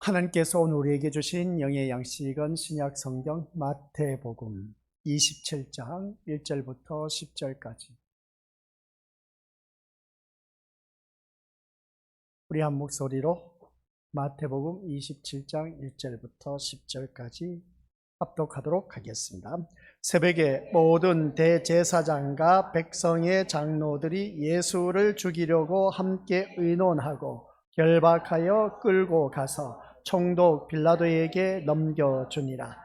하나님께서 오늘 우리에게 주신 영의 양식은 신약 성경 마태복음 27장 1절부터 10절까지. 우리 한 목소리로 마태복음 27장 1절부터 10절까지 합독하도록 하겠습니다. 새벽에 모든 대제사장과 백성의 장로들이 예수를 죽이려고 함께 의논하고 결박하여 끌고 가서 총독 빌라도에게 넘겨주니라.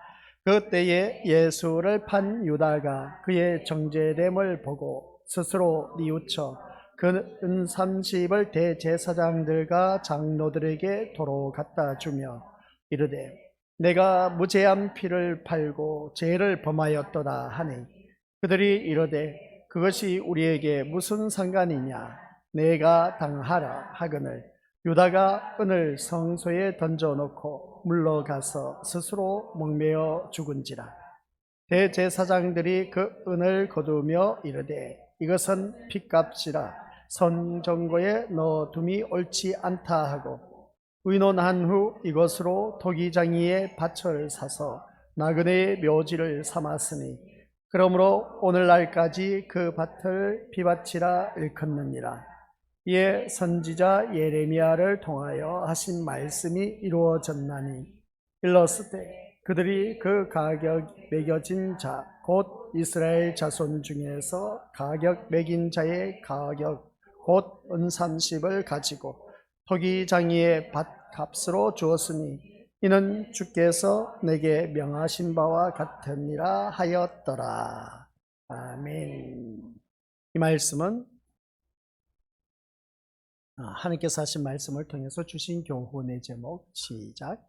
그때에 예수를 판 유다가 그의 정죄됨을 보고 스스로 뉘우쳐 그 은삼십을 대제사장들과 장로들에게 도로 갖다 주며 이르되 내가 무죄한 피를 팔고 죄를 범하였도다 하니 그들이 이르되 그것이 우리에게 무슨 상관이냐 내가 당하라 하거늘 유다가 은을 성소에 던져놓고 물러가서 스스로 목매어 죽은지라. 대제사장들이 그 은을 거두며 이르되 이것은 핏값이라 성정고에 넣어둠이 옳지 않다 하고 의논한 후 이것으로 토기장이의 밭을 사서 나그네의 묘지를 삼았으니 그러므로 오늘날까지 그 밭을 비밭이라 일컫느니라. 이에 선지자 예레미야를 통하여 하신 말씀이 이루어졌나니 일렀으되 그들이 그 가격 매겨진 자 곧 이스라엘 자손 중에서 가격 매긴 자의 가격 곧 은삼십을 가지고 토기장이의 밭값으로 주었으니 이는 주께서 내게 명하신 바와 같으니라 하였더라. 아멘. 이 말씀은 하나님께서 하신 말씀을 통해서 주신 교훈의 제목 시작.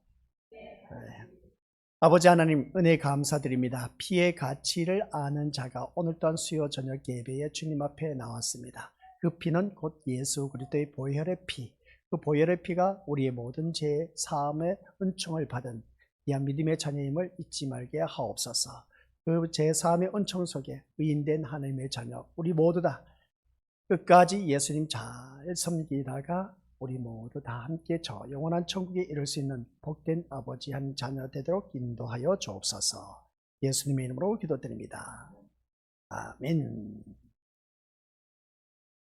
아버지 하나님 은혜 감사드립니다. 피의 가치를 아는 자가 오늘 또한 수요 저녁 예배에 주님 앞에 나왔습니다. 그 피는 곧 예수 그리스도의 보혈의 피, 그 보혈의 피가 우리의 모든 죄 사함의 은총을 받은 귀한 믿음의 자녀임을 잊지 말게 하옵소서. 그 죄 사함의 은총 속에 의인된 하나님의 자녀 우리 모두 다 끝까지 예수님 잘 섬기다가 우리 모두 다 함께 저 영원한 천국에 이룰 수 있는 복된 아버지 한 자녀 되도록 인도하여 주옵소서. 예수님의 이름으로 기도드립니다. 아멘.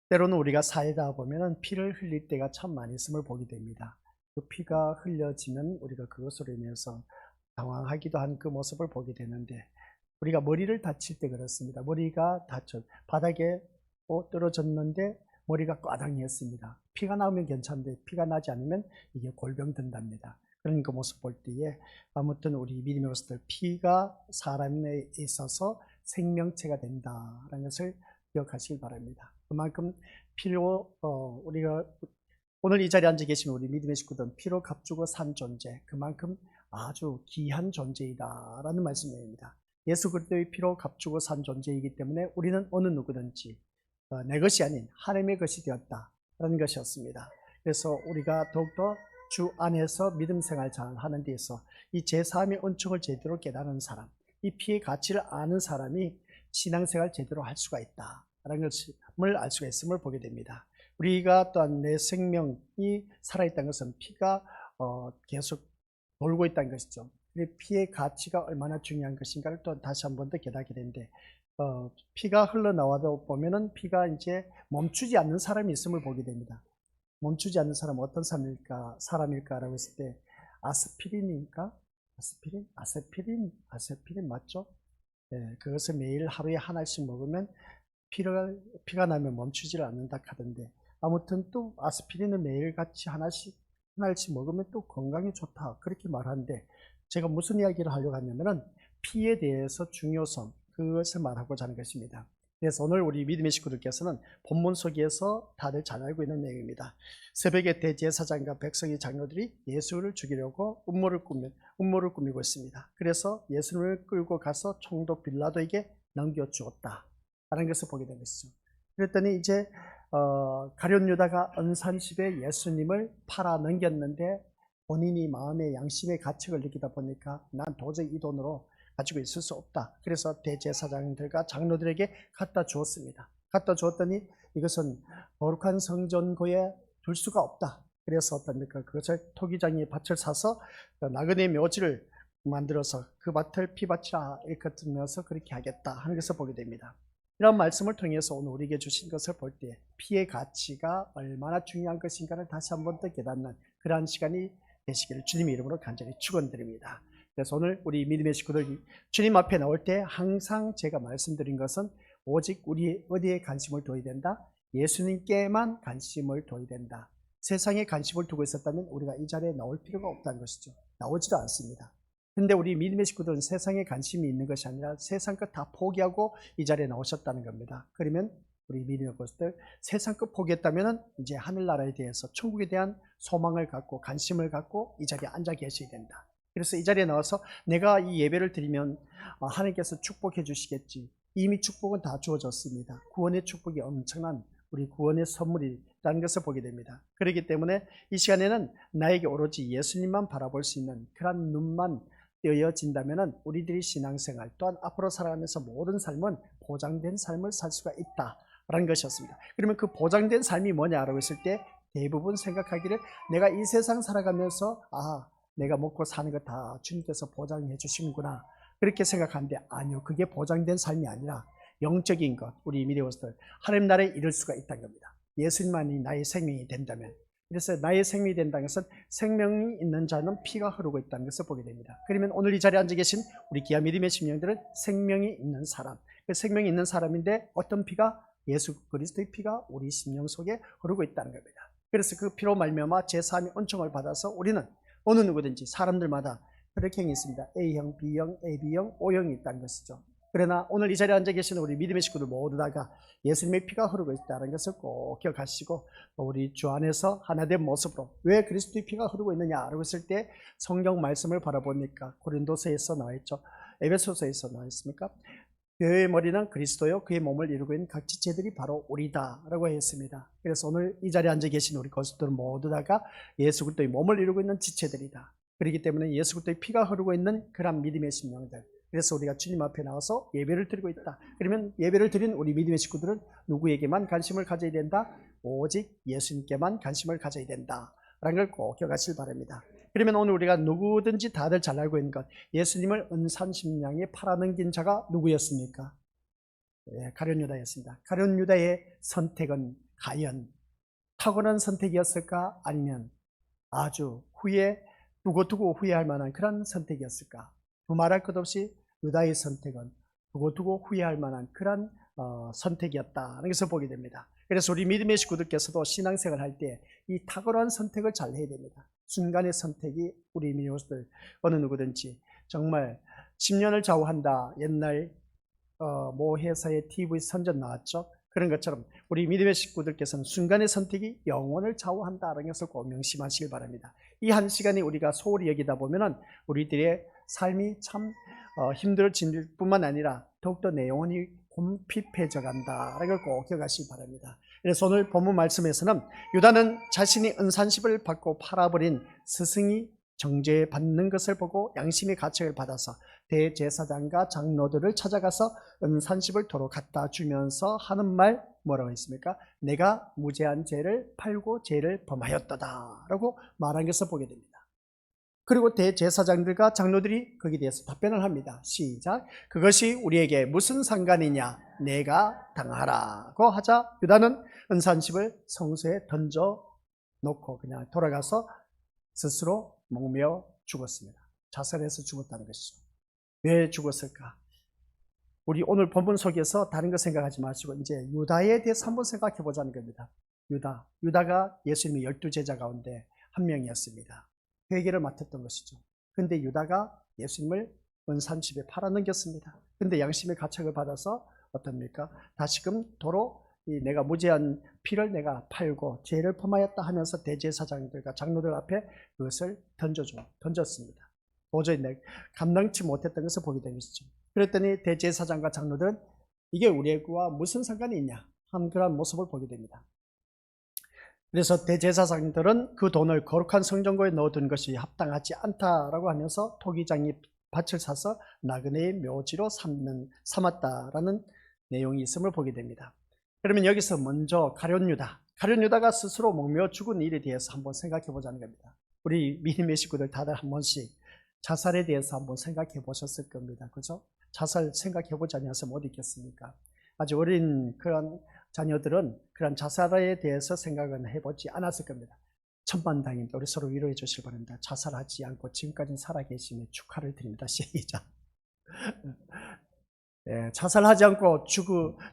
때로는 우리가 살다 보면 피를 흘릴 때가 참 많이 있음을 보게 됩니다. 그 피가 흘려지면 우리가 그것으로 인해서 당황하기도 한 그 모습을 보게 되는데 우리가 머리를 다칠 때 그렇습니다. 머리가 다쳐 바닥에 떨어졌는데 머리가 꽈당했습니다. 피가 나오면 괜찮은데 피가 나지 않으면 이게 골병 든답니다. 그런 그 모습 볼 때에 아무튼 우리 믿음의 것들 피가 사람에 있어서 생명체가 된다라는 것을 기억하시기 바랍니다. 그만큼 피로 우리가 오늘 이 자리에 앉아 계시는 우리 믿음의 식구들은 피로 값주고 산 존재 그만큼 아주 귀한 존재이다라는 말씀입니다. 예수 그리스도의 피로 값주고 산 존재이기 때문에 우리는 어느 누구든지 내 것이 아닌 하나님의 것이 되었다라는 것이었습니다. 그래서 우리가 더욱더 주 안에서 믿음 생활 잘 하는 데 있어 이 제사함의 은총을 제대로 깨달은 사람, 이 피의 가치를 아는 사람이 신앙생활 제대로 할 수가 있다라는 것을 알 수가 있음을 보게 됩니다. 우리가 또한 내 생명이 살아있다는 것은 피가 계속 돌고 있다는 것이죠. 피의 가치가 얼마나 중요한 것인가를 또 다시 한 번 더 깨닫게 되는데 피가 흘러나와도 보면은 피가 이제 멈추지 않는 사람이 있음을 보게 됩니다. 멈추지 않는 사람은 어떤 사람일까라고 했을 때 아스피린입니까? 아세피린 맞죠? 네, 그것을 매일 하루에 하나씩 먹으면 피가 나면 멈추지를 않는다 하던데 아무튼 또 아스피린을 매일 같이 하나씩 먹으면 또 건강에 좋다 그렇게 말하는데 제가 무슨 이야기를 하려고 하냐면은 피에 대해서 중요성 그것을 말하고자 하는 것입니다. 그래서 오늘 우리 믿음의 식구들께서는 본문 속에서 다들 잘 알고 있는 내용입니다. 새벽에 대제사장과 백성의 장로들이 예수를 죽이려고 음모를 꾸미고 있습니다. 그래서 예수를 끌고 가서 총독 빌라도에게 넘겨주었다라는 것을 보게 된 것이죠. 그랬더니 이제 가룟 유다가 은산십에 예수님을 팔아 넘겼는데 본인이 마음의 양심의 가책을 느끼다 보니까 난 도저히 이 돈으로 가지고 있을 수 없다. 그래서 대제사장들과 장로들에게 갖다 주었습니다. 갖다 주었더니 이것은 거룩한 성전고에 둘 수가 없다. 그래서 어떻습니까? 그것을 토기장이 밭을 사서 나그네 묘지를 만들어서 그 밭을 피밭이라 일컫으면서 그렇게 하겠다 하는 것을 보게 됩니다. 이런 말씀을 통해서 오늘 우리에게 주신 것을 볼 때 피의 가치가 얼마나 중요한 것인가를 다시 한 번 더 깨닫는 그러한 시간이 되시기를 주님의 이름으로 간절히 축원드립니다. 그래서 오늘 우리 믿음의 식구들 주님 앞에 나올 때 항상 제가 말씀드린 것은 오직 우리 어디에 관심을 둬야 된다? 예수님께만 관심을 둬야 된다. 세상에 관심을 두고 있었다면 우리가 이 자리에 나올 필요가 없다는 것이죠. 나오지도 않습니다. 근데 우리 믿음의 식구들은 세상에 관심이 있는 것이 아니라 세상 것 다 포기하고 이 자리에 나오셨다는 겁니다. 그러면 우리 믿음의 것들 세상 것 포기했다면 이제 하늘나라에 대해서 천국에 대한 소망을 갖고 관심을 갖고 이 자리에 앉아 계셔야 된다. 그래서 이 자리에 나와서 내가 이 예배를 드리면 하나님께서 축복해 주시겠지. 이미 축복은 다 주어졌습니다. 구원의 축복이 엄청난 우리 구원의 선물이라는 것을 보게 됩니다. 그렇기 때문에 이 시간에는 나에게 오로지 예수님만 바라볼 수 있는 그런 눈만 뜨여진다면 우리들이 신앙생활 또한 앞으로 살아가면서 모든 삶은 보장된 삶을 살 수가 있다라는 것이었습니다. 그러면 그 보장된 삶이 뭐냐라고 했을 때 대부분 생각하기를 내가 이 세상 살아가면서 내가 먹고 사는 거 다 주님께서 보장해 주시는구나 그렇게 생각하는데 아니요. 그게 보장된 삶이 아니라 영적인 것, 우리 믿음으로서 하나님 나라에 이룰 수가 있다는 겁니다. 예수님만이 나의 생명이 된다면. 그래서 나의 생명이 된다는 것은 생명이 있는 자는 피가 흐르고 있다는 것을 보게 됩니다. 그러면 오늘 이 자리에 앉아 계신 우리 귀한 믿음의 심령들은 생명이 있는 사람, 그 생명이 있는 사람인데 어떤 피가? 예수 그리스도의 피가 우리 심령 속에 흐르고 있다는 겁니다. 그래서 그 피로 말미암아 제3의 은총을 받아서 우리는 어느 누구든지 사람들마다 혈액형이 있습니다. A형, B형, AB형, O형이 있다는 것이죠. 그러나 오늘 이 자리에 앉아 계시는 우리 믿음의 식구들 모두 다가 예수님의 피가 흐르고 있다는 것을 꼭 기억하시고 우리 주 안에서 하나된 모습으로 왜 그리스도의 피가 흐르고 있느냐라고 했을 때 성경 말씀을 바라보니까 고린도서에서 나와 있죠. 에베소서에서 나와 있습니까? 교회의 머리는 그리스도요 그의 몸을 이루고 있는 각 지체들이 바로 우리다라고 했습니다. 그래서 오늘 이 자리에 앉아 계신 우리 거수들 모두 다가 예수 그리스도의 몸을 이루고 있는 지체들이다. 그렇기 때문에 예수 그리스도의 피가 흐르고 있는 그런 믿음의 심령들. 그래서 우리가 주님 앞에 나와서 예배를 드리고 있다. 그러면 예배를 드린 우리 믿음의 식구들은 누구에게만 관심을 가져야 된다? 오직 예수님께만 관심을 가져야 된다. 라는 걸 꼭 기억하시길 바랍니다. 그러면 오늘 우리가 누구든지 다들 잘 알고 있는 것, 예수님을 은산심량에 팔아넘긴 자가 누구였습니까? 가룟 유다였습니다. 가룟 유다의 선택은 과연 탁월한 선택이었을까? 아니면 아주 두고두고 후회할 만한 그런 선택이었을까? 두말할 것 없이 유다의 선택은 두고두고 후회할 만한 그런 선택이었다는 것을 보게 됩니다. 그래서 우리 믿음의 식구들께서도 신앙생활 할 때 이 탁월한 선택을 잘 해야 됩니다. 순간의 선택이 우리 믿음들 어느 누구든지 정말 10년을 좌우한다. 옛날 모 회사의 TV 선전 나왔죠. 그런 것처럼 우리 믿음의 식구들께서는 순간의 선택이 영혼을 좌우한다는 것을 꼭 명심하시길 바랍니다. 이 한 시간이 우리가 소홀히 여기다 보면은 우리들의 삶이 참 힘들어질 뿐만 아니라 더욱더 내 영혼이 곰핍해져 간다라는 걸 꼭 기억하시기 바랍니다. 그래서 오늘 본문 말씀에서는 유다는 자신이 은산십을 받고 팔아버린 스승이 정죄받는 것을 보고 양심의 가책을 받아서 대제사장과 장로들을 찾아가서 은산십을 도로 갖다 주면서 하는 말 뭐라고 했습니까? 내가 무죄한 죄를 팔고 죄를 범하였다 라고 말한 것을 보게 됩니다. 그리고 대제사장들과 장로들이 거기에 대해서 답변을 합니다. 시작. 그것이 우리에게 무슨 상관이냐? 내가 당하라고 하자 유다는 은산십을 성소에 던져 놓고 그냥 돌아가서 스스로 목매어 죽었습니다. 자살해서 죽었다는 것이죠. 왜 죽었을까? 우리 오늘 본문 속에서 다른 거 생각하지 마시고 이제 유다에 대해서 한번 생각해 보자는 겁니다. 유다가 예수님의 12제자 가운데 한 명이었습니다. 회개를 맡았던 것이죠. 근데 유다가 예수님을 은산십에 팔아넘겼습니다. 근데 양심의 가책을 받아서 어떻습니까? 다시금 도로 내가 무죄한 피를 내가 팔고 죄를 범하였다 하면서 대제사장들과 장로들 앞에 그것을 던졌습니다. 도저히 감당치 못했던 것을 보게 된 것이죠. 그랬더니 대제사장과 장로들은 이게 우리와 무슨 상관이 있냐 하는 그런 모습을 보게 됩니다. 그래서 대제사장들은 그 돈을 거룩한 성전고에 넣어둔 것이 합당하지 않다라고 하면서 토기장이 밭을 사서 나그네의 묘지로 삼았다라는 내용이 있음을 보게 됩니다. 그러면 여기서 먼저 가룟 가룟 유다가 스스로 목매어 죽은 일에 대해서 한번 생각해 보자는 겁니다. 우리 믿음의 식구들 다들 한 번씩 자살에 대해서 한번 생각해 보셨을 겁니다. 그죠? 자살 생각해 보지 않아서 못 있겠습니까? 아주 어린 그런 자녀들은 그런 자살에 대해서 생각은 해보지 않았을 겁니다. 천만다행입니다. 우리 서로 위로해 주시기 바랍니다. 자살하지 않고 지금까지 살아계심에 축하를 드립니다. 시작. 네, 자살하지 않고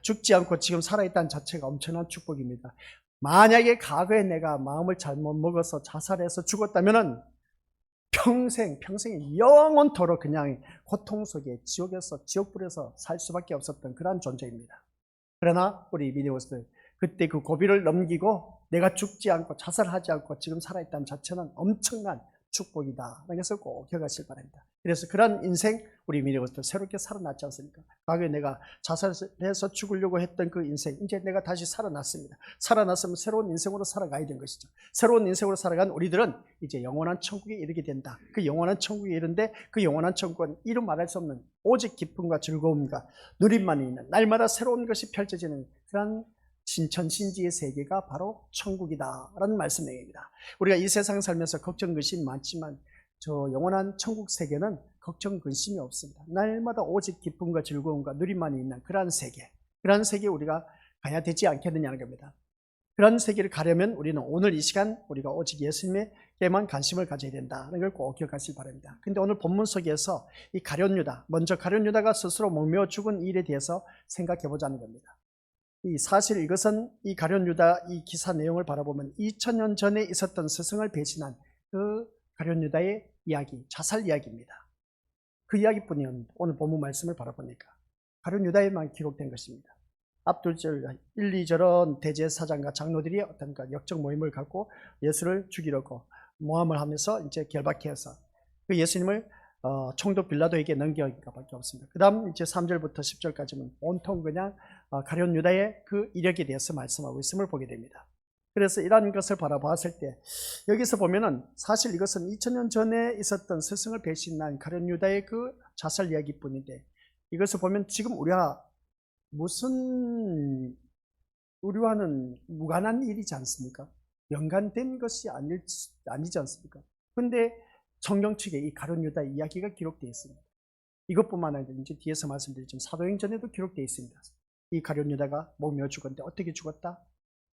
죽지 않고 지금 살아있다는 자체가 엄청난 축복입니다. 만약에 과거에 내가 마음을 잘못 먹어서 자살해서 죽었다면은 평생 영원토록 그냥 고통 속에 지옥불에서 살 수밖에 없었던 그러한 존재입니다. 그러나 우리 믿음으로서 그때 그 고비를 넘기고 내가 죽지 않고 자살하지 않고 지금 살아있다는 자체는 엄청난 축복이다. 그래서 꼭 기억하시길 바랍니다. 그래서 그런 인생 우리 믿음으로서 새롭게 살아났지 않습니까? 과거에 내가 자살해서 죽으려고 했던 그 인생 이제 내가 다시 살아났습니다. 살아났으면 새로운 인생으로 살아가야 되는 것이죠. 새로운 인생으로 살아간 우리들은 이제 영원한 천국에 이르게 된다. 그 영원한 천국에 이른데 그 영원한 천국은 이루 말할 수 없는 오직 기쁨과 즐거움과 누림만이 있는 날마다 새로운 것이 펼쳐지는 그런 신천신지의 세계가 바로 천국이다라는 말씀 내용입니다. 우리가 이 세상 살면서 걱정 근심이 많지만 저 영원한 천국 세계는 걱정 근심이 없습니다. 날마다 오직 기쁨과 즐거움과 누림만이 있는 그러한 세계 우리가 가야 되지 않겠느냐는 겁니다. 그런 세계를 가려면 우리는 오늘 이 시간 우리가 오직 예수님에게만 관심을 가져야 된다는 걸 꼭 기억하시기 바랍니다. 근데 오늘 본문 속에서 이 가룟 유다, 먼저 가룟 유다가 스스로 목매어 죽은 일에 대해서 생각해 보자는 겁니다. 사실 이것은 이 가룟 유다 이 기사 내용을 바라보면 2000년 전에 있었던 스승을 배신한 그 가룟 유다의 이야기, 자살 이야기입니다. 그 이야기뿐이었는데 오늘 본문 말씀을 바라보니까 가룟 유다에만 기록된 것입니다. 앞둘절 1, 2절은 대제사장과 장로들이 어떤 역적 모임을 갖고 예수를 죽이려고 모함을 하면서 이제 결박해서 그 예수님을 총독 빌라도에게 넘겨갈 밖에 없습니다. 그 다음 이제 3절부터 10절까지는 온통 그냥 가룟 유다의 그 이력에 대해서 말씀하고 있음을 보게 됩니다. 그래서 이러한 것을 바라봤을 때 여기서 보면은 사실 이것은 2000년 전에 있었던 스승을 배신한 가룟 유다의 그 자살 이야기뿐인데 이것을 보면 지금 우리와는 무관한 일이지 않습니까? 연관된 것이 아니지 않습니까? 근데 성경 측에 이 가룟 유다 이야기가 기록되어 있습니다. 이것뿐만 아니라 이제 뒤에서 말씀드렸지만 사도행전에도 기록되어 있습니다. 이 가룟 유다가 목매어 죽었는데 어떻게 죽었다?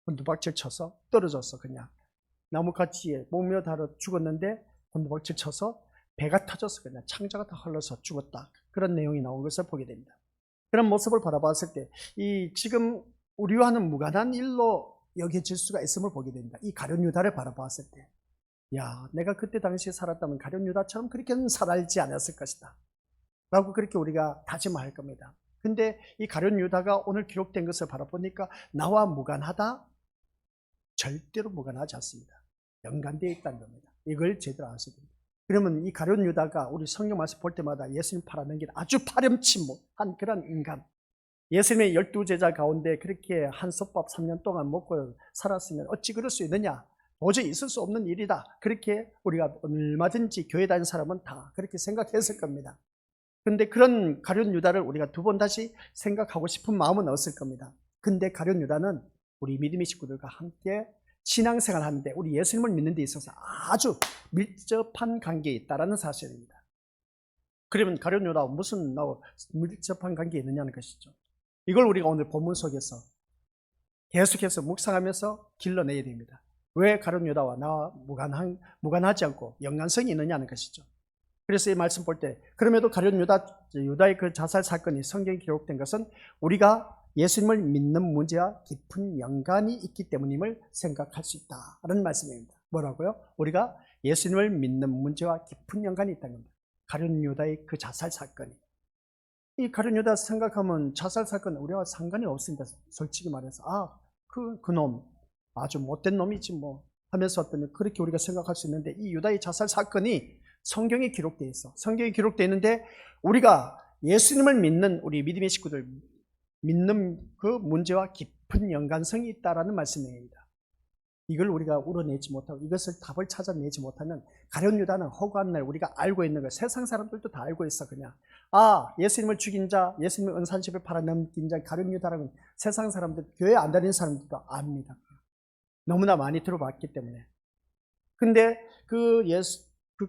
곤두박질 쳐서 떨어져서 그냥 나뭇가지에 목매어 달아 죽었는데 곤두박질 쳐서 배가 터져서 그냥 창자가 다 흘러서 죽었다. 그런 내용이 나온 것을 보게 됩니다. 그런 모습을 바라봤을 때 이 지금 우리와는 무관한 일로 여겨질 수가 있음을 보게 됩니다. 이 가룟 유다를 바라봤을 때 내가 그때 당시에 살았다면 가룟 유다처럼 그렇게는 살아있지 않았을 것이다 라고 그렇게 우리가 다짐할 겁니다. 근데 이 가룟 유다가 오늘 기록된 것을 바라보니까 나와 무관하다? 절대로 무관하지 않습니다. 연관되어 있다는 겁니다. 이걸 제대로 아셔야 됩니다. 그러면 이 가룟 유다가 우리 성경 말씀 볼 때마다 예수님 팔아넘긴 아주 파렴치 못한 그런 인간, 예수님의 12제자 가운데 그렇게 한솥밥 3년 동안 먹고 살았으면 어찌 그럴 수 있느냐? 도저히 있을 수 없는 일이다. 그렇게 우리가 얼마든지 교회 다니는 사람은 다 그렇게 생각했을 겁니다. 근데 그런 가룟 유다를 우리가 두 번 다시 생각하고 싶은 마음은 없을 겁니다. 근데 가룟 유다는 우리 믿음의 식구들과 함께 신앙생활 하는데 우리 예수님을 믿는 데 있어서 아주 밀접한 관계에 있다는 사실입니다. 그러면 가룟 유다와 무슨 밀접한 관계에 있느냐는 것이죠. 이걸 우리가 오늘 본문 속에서 계속해서 묵상하면서 길러내야 됩니다. 왜 가룟 유다와 나와 무관하지 않고 연관성이 있느냐는 것이죠. 그래서 이 말씀 볼 때 그럼에도 가룟 유다의 그 자살 사건이 성경에 기록된 것은 우리가 예수님을 믿는 문제와 깊은 연관이 있기 때문임을 생각할 수 있다는 말씀입니다. 뭐라고요? 우리가 예수님을 믿는 문제와 깊은 연관이 있다는 겁니다. 가룟 유다의 그 자살 사건이. 이 가룟 유다 생각하면 자살 사건은 우리와 상관이 없습니다. 솔직히 말해서 그놈 아주 못된 놈이지 뭐 하면서 그렇게 우리가 생각할 수 있는데 이 유다의 자살 사건이 성경에 기록되어 있어. 성경에 기록되어 있는데 우리가 예수님을 믿는 우리 믿음의 식구들 믿는 그 문제와 깊은 연관성이 있다라는 말씀입니다. 이걸 우리가 우러내지 못하고 이것을 답을 찾아내지 못하면 가룟 유다는 허구한 날 우리가 알고 있는 거 세상 사람들도 다 알고 있어. 그냥 예수님을 죽인 자, 예수님을 은산십을 팔아넘긴 자 가룟 유다라고 세상 사람들, 교회 안 다니는 사람들도 압니다. 너무나 많이 들어봤기 때문에. 근데 그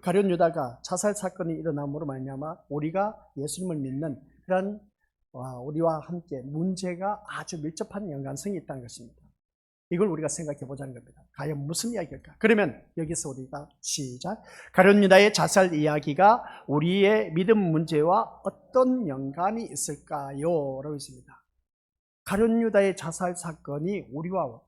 가룟 유다가 자살 사건이 일어남으로 말미암아 우리가 예수님을 믿는 그런 우리와 함께 문제가 아주 밀접한 연관성이 있다는 것입니다. 이걸 우리가 생각해 보자는 겁니다. 과연 무슨 이야기일까? 그러면 여기서 우리가 시작. 가룟 유다의 자살 이야기가 우리의 믿음 문제와 어떤 연관이 있을까요? 라고 있습니다. 가룟 유다의 자살 사건이 우리와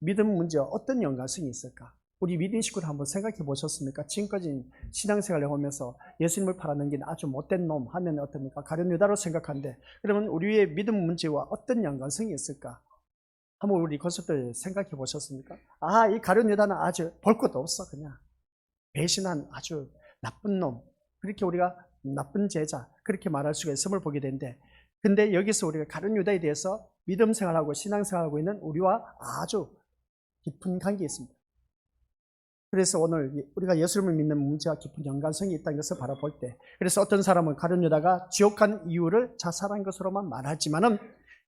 믿음 문제와 어떤 연관성이 있을까? 우리 믿음 식구들 한번 생각해 보셨습니까? 지금까지 신앙생활을 하면서 예수님을 팔아넘긴 아주 못된 놈 하면 어떻습니까? 가룟 유다로 생각하는데, 그러면 우리의 믿음 문제와 어떤 연관성이 있을까? 한번 우리 것들 생각해 보셨습니까? 이 가룟 유다는 아주 볼 것도 없어. 그냥 배신한 아주 나쁜 놈. 그렇게 우리가 나쁜 제자, 그렇게 말할 수가 있음을 보게 되는데, 근데 여기서 우리가 가룟 유다에 대해서 믿음 생활하고 신앙 생활하고 있는 우리와 아주 깊은 관계가 있습니다. 그래서 오늘 우리가 예수님을 믿는 문제와 깊은 연관성이 있다는 것을 바라볼 때, 그래서 어떤 사람은 가룟 유다가 지옥한 이유를 자살한 것으로만 말하지만은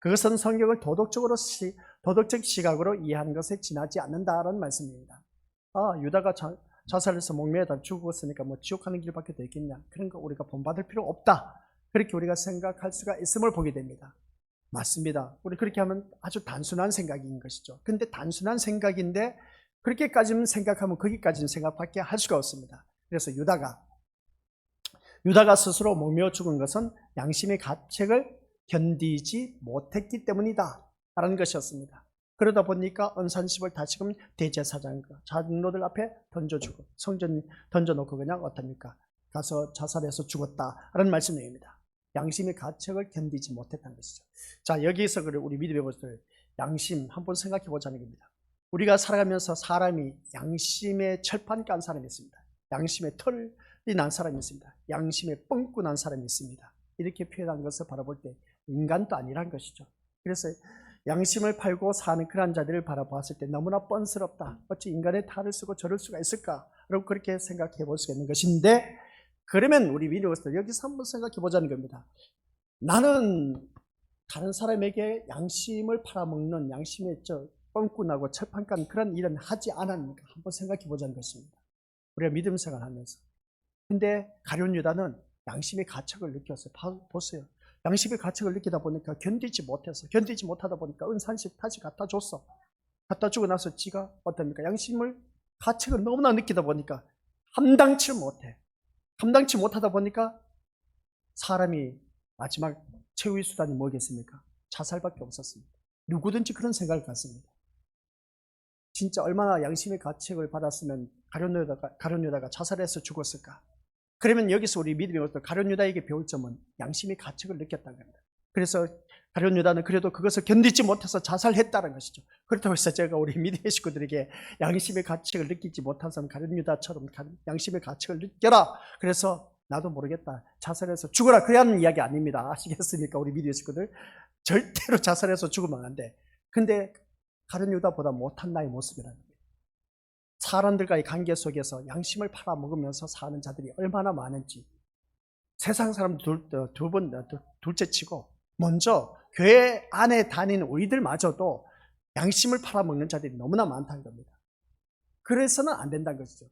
그것은 성경을 도덕적 시각으로 이해하는 것에 지나지 않는다라는 말씀입니다. 유다가 자살해서 목매다 죽었으니까 뭐 지옥하는 길밖에 더 있겠냐? 그런 거 우리가 본받을 필요 없다. 그렇게 우리가 생각할 수가 있음을 보게 됩니다. 맞습니다. 우리 그렇게 하면 아주 단순한 생각인 것이죠. 근데 단순한 생각인데 그렇게까지는 생각하면 거기까지는 생각밖에 할 수가 없습니다. 그래서 유다가 스스로 목매어 죽은 것은 양심의 가책을 견디지 못했기 때문이다 라는 것이었습니다. 그러다 보니까 언산십을 다시금 대제사장과 장로들 앞에 던져주고 성전 던져놓고 그냥 어떻습니까? 가서 자살해서 죽었다라는 말씀입니다. 양심의 가책을 견디지 못했다는 것이죠. 자, 여기서 우리 믿음의 것들 양심 한번 생각해 보자는 겁니다. 우리가 살아가면서 사람이 양심에 철판 깐 사람이 있습니다. 양심에 털이 난 사람이 있습니다. 양심에 뻥꾸 난 사람이 있습니다. 이렇게 표현한 것을 바라볼 때 인간도 아니란 것이죠. 그래서 양심을 팔고 사는 그런 자들을 바라보았을 때 너무나 뻔스럽다. 어찌 인간의 탈을 쓰고 저럴 수가 있을까? 라고 그렇게 생각해 볼 수가 있는 것인데, 그러면 우리 믿음으로서 여기서 한번 생각해 보자는 겁니다. 나는 다른 사람에게 양심을 팔아먹는 양심의 뻥꾸나고 철판깐 그런 일은 하지 않았는가 한번 생각해 보자는 것입니다. 우리가 믿음 생활하면서. 근데 가룟 유다는 양심의 가책을 느꼈어요. 보세요. 양심의 가책을 느끼다 보니까 견디지 못하다 보니까 은산식 다시 갖다 줬어. 갖다 주고 나서 지가 어떻습니까? 양심을 가책을 너무나 느끼다 보니까 감당치 못하다 보니까 사람이 마지막 최후의 수단이 뭐겠습니까? 자살밖에 없었습니다. 누구든지 그런 생각을 갖습니다. 진짜 얼마나 양심의 가책을 받았으면 가룟 유다가 자살해서 죽었을까? 그러면 여기서 우리 믿음의 것들 가룟 유다에게 배울 점은 양심의 가책을 느꼈다는 겁니다. 그래서 가룟 유다는 그래도 그것을 견디지 못해서 자살했다는 것이죠. 그렇다고 해서 제가 우리 믿음의 식구들에게 양심의 가책을 느끼지 못한 사람 가룟 유다처럼 양심의 가책을 느껴라. 그래서 나도 모르겠다. 자살해서 죽어라. 그래야 하는 이야기 아닙니다. 아시겠습니까? 우리 믿음의 식구들. 절대로 자살해서 죽으면 안 돼. 근데 가룟 유다보다 못한 나의 모습이라는 거예요. 사람들과의 관계 속에서 양심을 팔아먹으면서 사는 자들이 얼마나 많은지 세상 사람 둘째치고 먼저 교회 안에 다니는 우리들마저도 양심을 팔아먹는 자들이 너무나 많다는 겁니다. 그래서는 안 된다는 것이죠.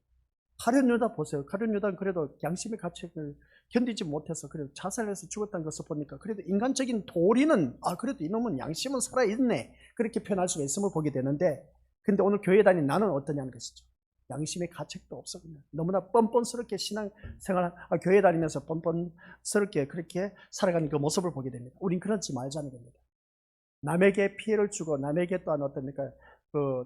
가룟 유다 보세요. 가룟 유다는 그래도 양심의 가책을 견디지 못해서 그래도 자살해서 죽었다는 것을 보니까 그래도 인간적인 도리는 그래도 이놈은 양심은 살아있네 그렇게 표현할 수가 있음을 보게 되는데, 근데 오늘 교회 다니는 나는 어떠냐는 것이죠. 양심의 가책도 없어. 그냥 너무나 뻔뻔스럽게 신앙생활, 교회 다니면서 뻔뻔스럽게 그렇게 살아가는 그 모습을 보게 됩니다. 우린 그렇지 말자는 겁니다. 남에게 피해를 주고 남에게 또한 어떻습니까?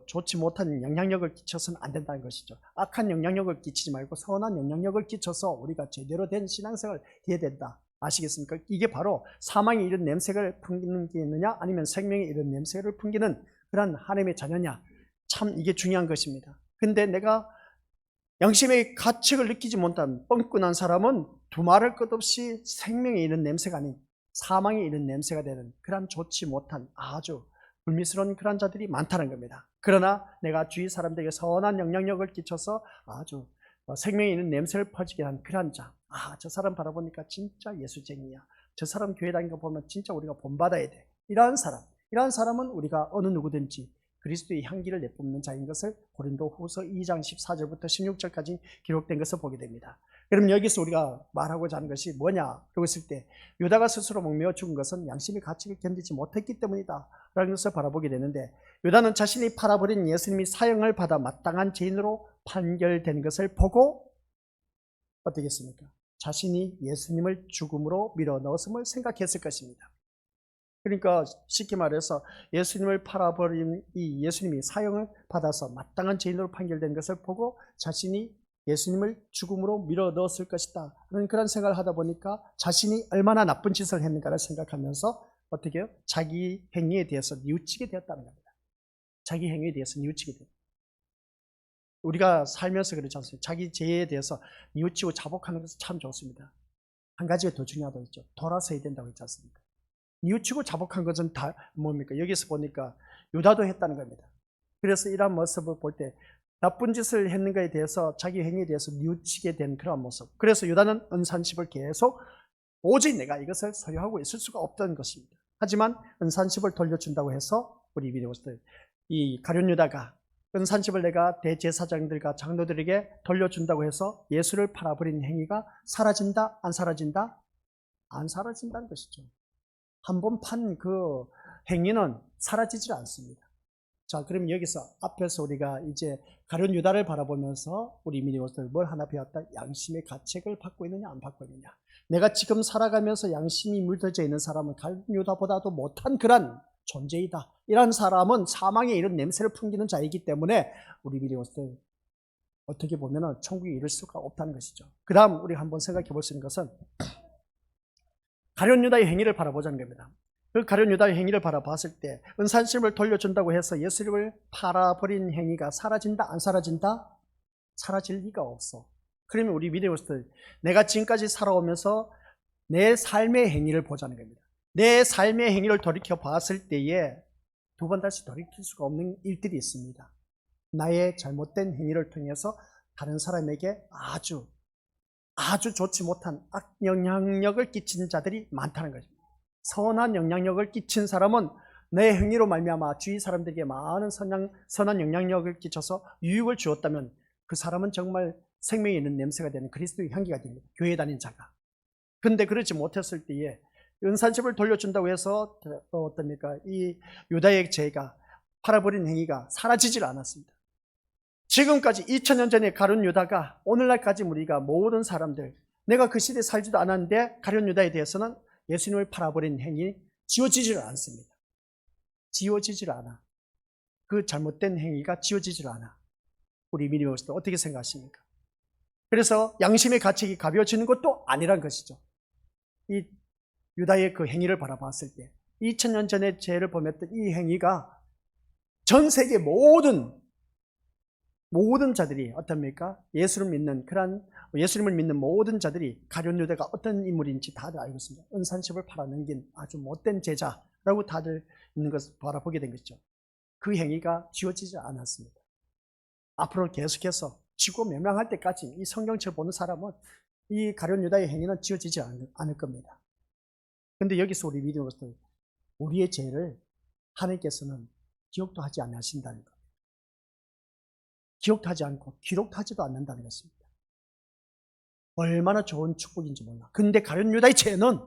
좋지 못한 영향력을 끼쳐서는 안 된다는 것이죠. 악한 영향력을 끼치지 말고 선한 영향력을 끼쳐서 우리가 제대로 된 신앙생활을 해야 된다. 아시겠습니까? 이게 바로 사망의 이런 냄새를 풍기느냐 아니면 생명의 이런 냄새를 풍기는 그런 하나님의 자녀냐, 참 이게 중요한 것입니다. 근데 내가 양심의 가책을 느끼지 못한 뻥끈한 사람은 두말할 것 없이 생명의 이런 냄새가 아닌 사망의 이런 냄새가 되는 그런 좋지 못한 아주 불미스러운 그런 자들이 많다는 겁니다. 그러나 내가 주위 사람들에게 선한 영향력을 끼쳐서 아주 생명에 있는 냄새를 퍼지게 한 그런 자, 저 사람 바라보니까 진짜 예수쟁이야. 저 사람 교회 다니는 거 보면 진짜 우리가 본받아야 돼. 이러한 사람은 우리가 어느 누구든지 그리스도의 향기를 내뿜는 자인 것을 고린도후서 2장 14절부터 16절까지 기록된 것을 보게 됩니다. 그럼 여기서 우리가 말하고자 하는 것이 뭐냐라고 했을 때 유다가 스스로 목매어 죽은 것은 양심의 가치를 견디지 못했기 때문이다 라는 것을 바라보게 되는데, 유다는 자신이 팔아버린 예수님이 사형을 받아 마땅한 죄인으로 판결된 것을 보고 어떻겠습니까? 자신이 예수님을 죽음으로 밀어넣었음을 생각했을 것입니다. 그러니까 쉽게 말해서 예수님을 팔아버린 이 예수님이 사형을 받아서 마땅한 죄인으로 판결된 것을 보고 자신이 예수님을 죽음으로 밀어넣었을 것이다 라는 그런 생각을 하다 보니까 자신이 얼마나 나쁜 짓을 했는가를 생각하면서 어떻게 해요? 자기 행위에 대해서 뉘우치게 되었다는 겁니다. 자기 행위에 대해서 뉘우치게 되었다. 우리가 살면서 그렇지 않습니까? 자기 죄에 대해서 뉘우치고 자복하는 것은 참 좋습니다. 한 가지가 더 중요하다고 했죠. 돌아서야 된다고 했지 않습니까? 뉘우치고 자복한 것은 다 뭡니까? 여기서 보니까 유다도 했다는 겁니다. 그래서 이러한 모습을 볼 때 나쁜 짓을 했는가에 대해서 자기 행위에 대해서 뉘우치게 된 그런 모습. 그래서 유다는 은산십을 계속 오직 내가 이것을 소유하고 있을 수가 없던 것입니다. 하지만 은산십을 돌려준다고 해서 우리 믿음으로서 이 가룟 유다가 은산십을 내가 대제사장들과 장로들에게 돌려준다고 해서 예수를 팔아버린 행위가 사라진다? 안 사라진다? 안 사라진다는 것이죠. 한번 판 그 행위는 사라지질 않습니다. 자, 그럼 여기서 앞에서 우리가 이제 가룟 유다를 바라보면서 우리 믿음으로서 뭘 하나 배웠다? 양심의 가책을 받고 있느냐 안 받고 있느냐. 내가 지금 살아가면서 양심이 물들져 있는 사람은 가룟 유다보다도 못한 그런 존재이다. 이런 사람은 사망의 이런 냄새를 풍기는 자이기 때문에 우리 믿음으로서 어떻게 보면 천국에 이를 수가 없다는 것이죠. 그 다음 우리가 한번 생각해 볼 수 있는 것은 가룟 유다의 행위를 바라보자는 겁니다. 그 가룟 유다의 행위를 바라봤을 때 은산심을 돌려준다고 해서 예수님을 팔아버린 행위가 사라진다? 안 사라진다? 사라질 리가 없어. 그러면 우리 믿음으로서 내가 지금까지 살아오면서 내 삶의 행위를 보자는 겁니다. 내 삶의 행위를 돌이켜 봤을 때에 두 번 다시 돌이킬 수가 없는 일들이 있습니다. 나의 잘못된 행위를 통해서 다른 사람에게 아주 좋지 못한 악영향력을 끼친 자들이 많다는 거죠. 선한 영향력을 끼친 사람은 내 행위로 말미암아 주위 사람들에게 많은 선한 영향력을 끼쳐서 유익을 주었다면 그 사람은 정말 생명에 있는 냄새가 되는 그리스도의 향기가 됩니다. 교회 다닌 자가. 근데 그렇지 못했을 때에 은산십을 돌려준다고 해서 어떻습니까? 이 유다의 죄가 팔아버린 행위가 사라지질 않았습니다. 지금까지 2000년 전에 가룟 유다가 오늘날까지 우리가 모든 사람들, 내가 그 시대에 살지도 않았는데 가룟 유다에 대해서는 예수님을 팔아버린 행위 지워지질 않습니다. 지워지질 않아. 그 잘못된 행위가 지워지질 않아. 우리 믿음으로서 어떻게 생각하십니까? 그래서 양심의 가책이 가벼워지는 것도 아니란 것이죠. 이 유다의 그 행위를 바라봤을 때 2000년 전에 죄를 범했던 이 행위가 전 세계 모든 자들이 어떻습니까? 예수님을 믿는 모든 자들이 가룟 유다가 어떤 인물인지 다들 알고 있습니다. 은산십을 팔아넘긴 아주 못된 제자라고 다들 있는 것을 바라보게 된 것이죠. 그 행위가 지워지지 않았습니다. 앞으로 계속해서 지구 멸망할 때까지 이 성경책을 보는 사람은 이 가룟 유다의 행위는 지워지지 않을 겁니다. 그런데 여기서 우리 믿음으로서 우리의 죄를 하나님께서는 기억도 하지 않으신다는 것. 기억도 하지 않고 기록도 하지도 않는다는 것입니다. 얼마나 좋은 축복인지 몰라. 근데 가룟 유다의 죄는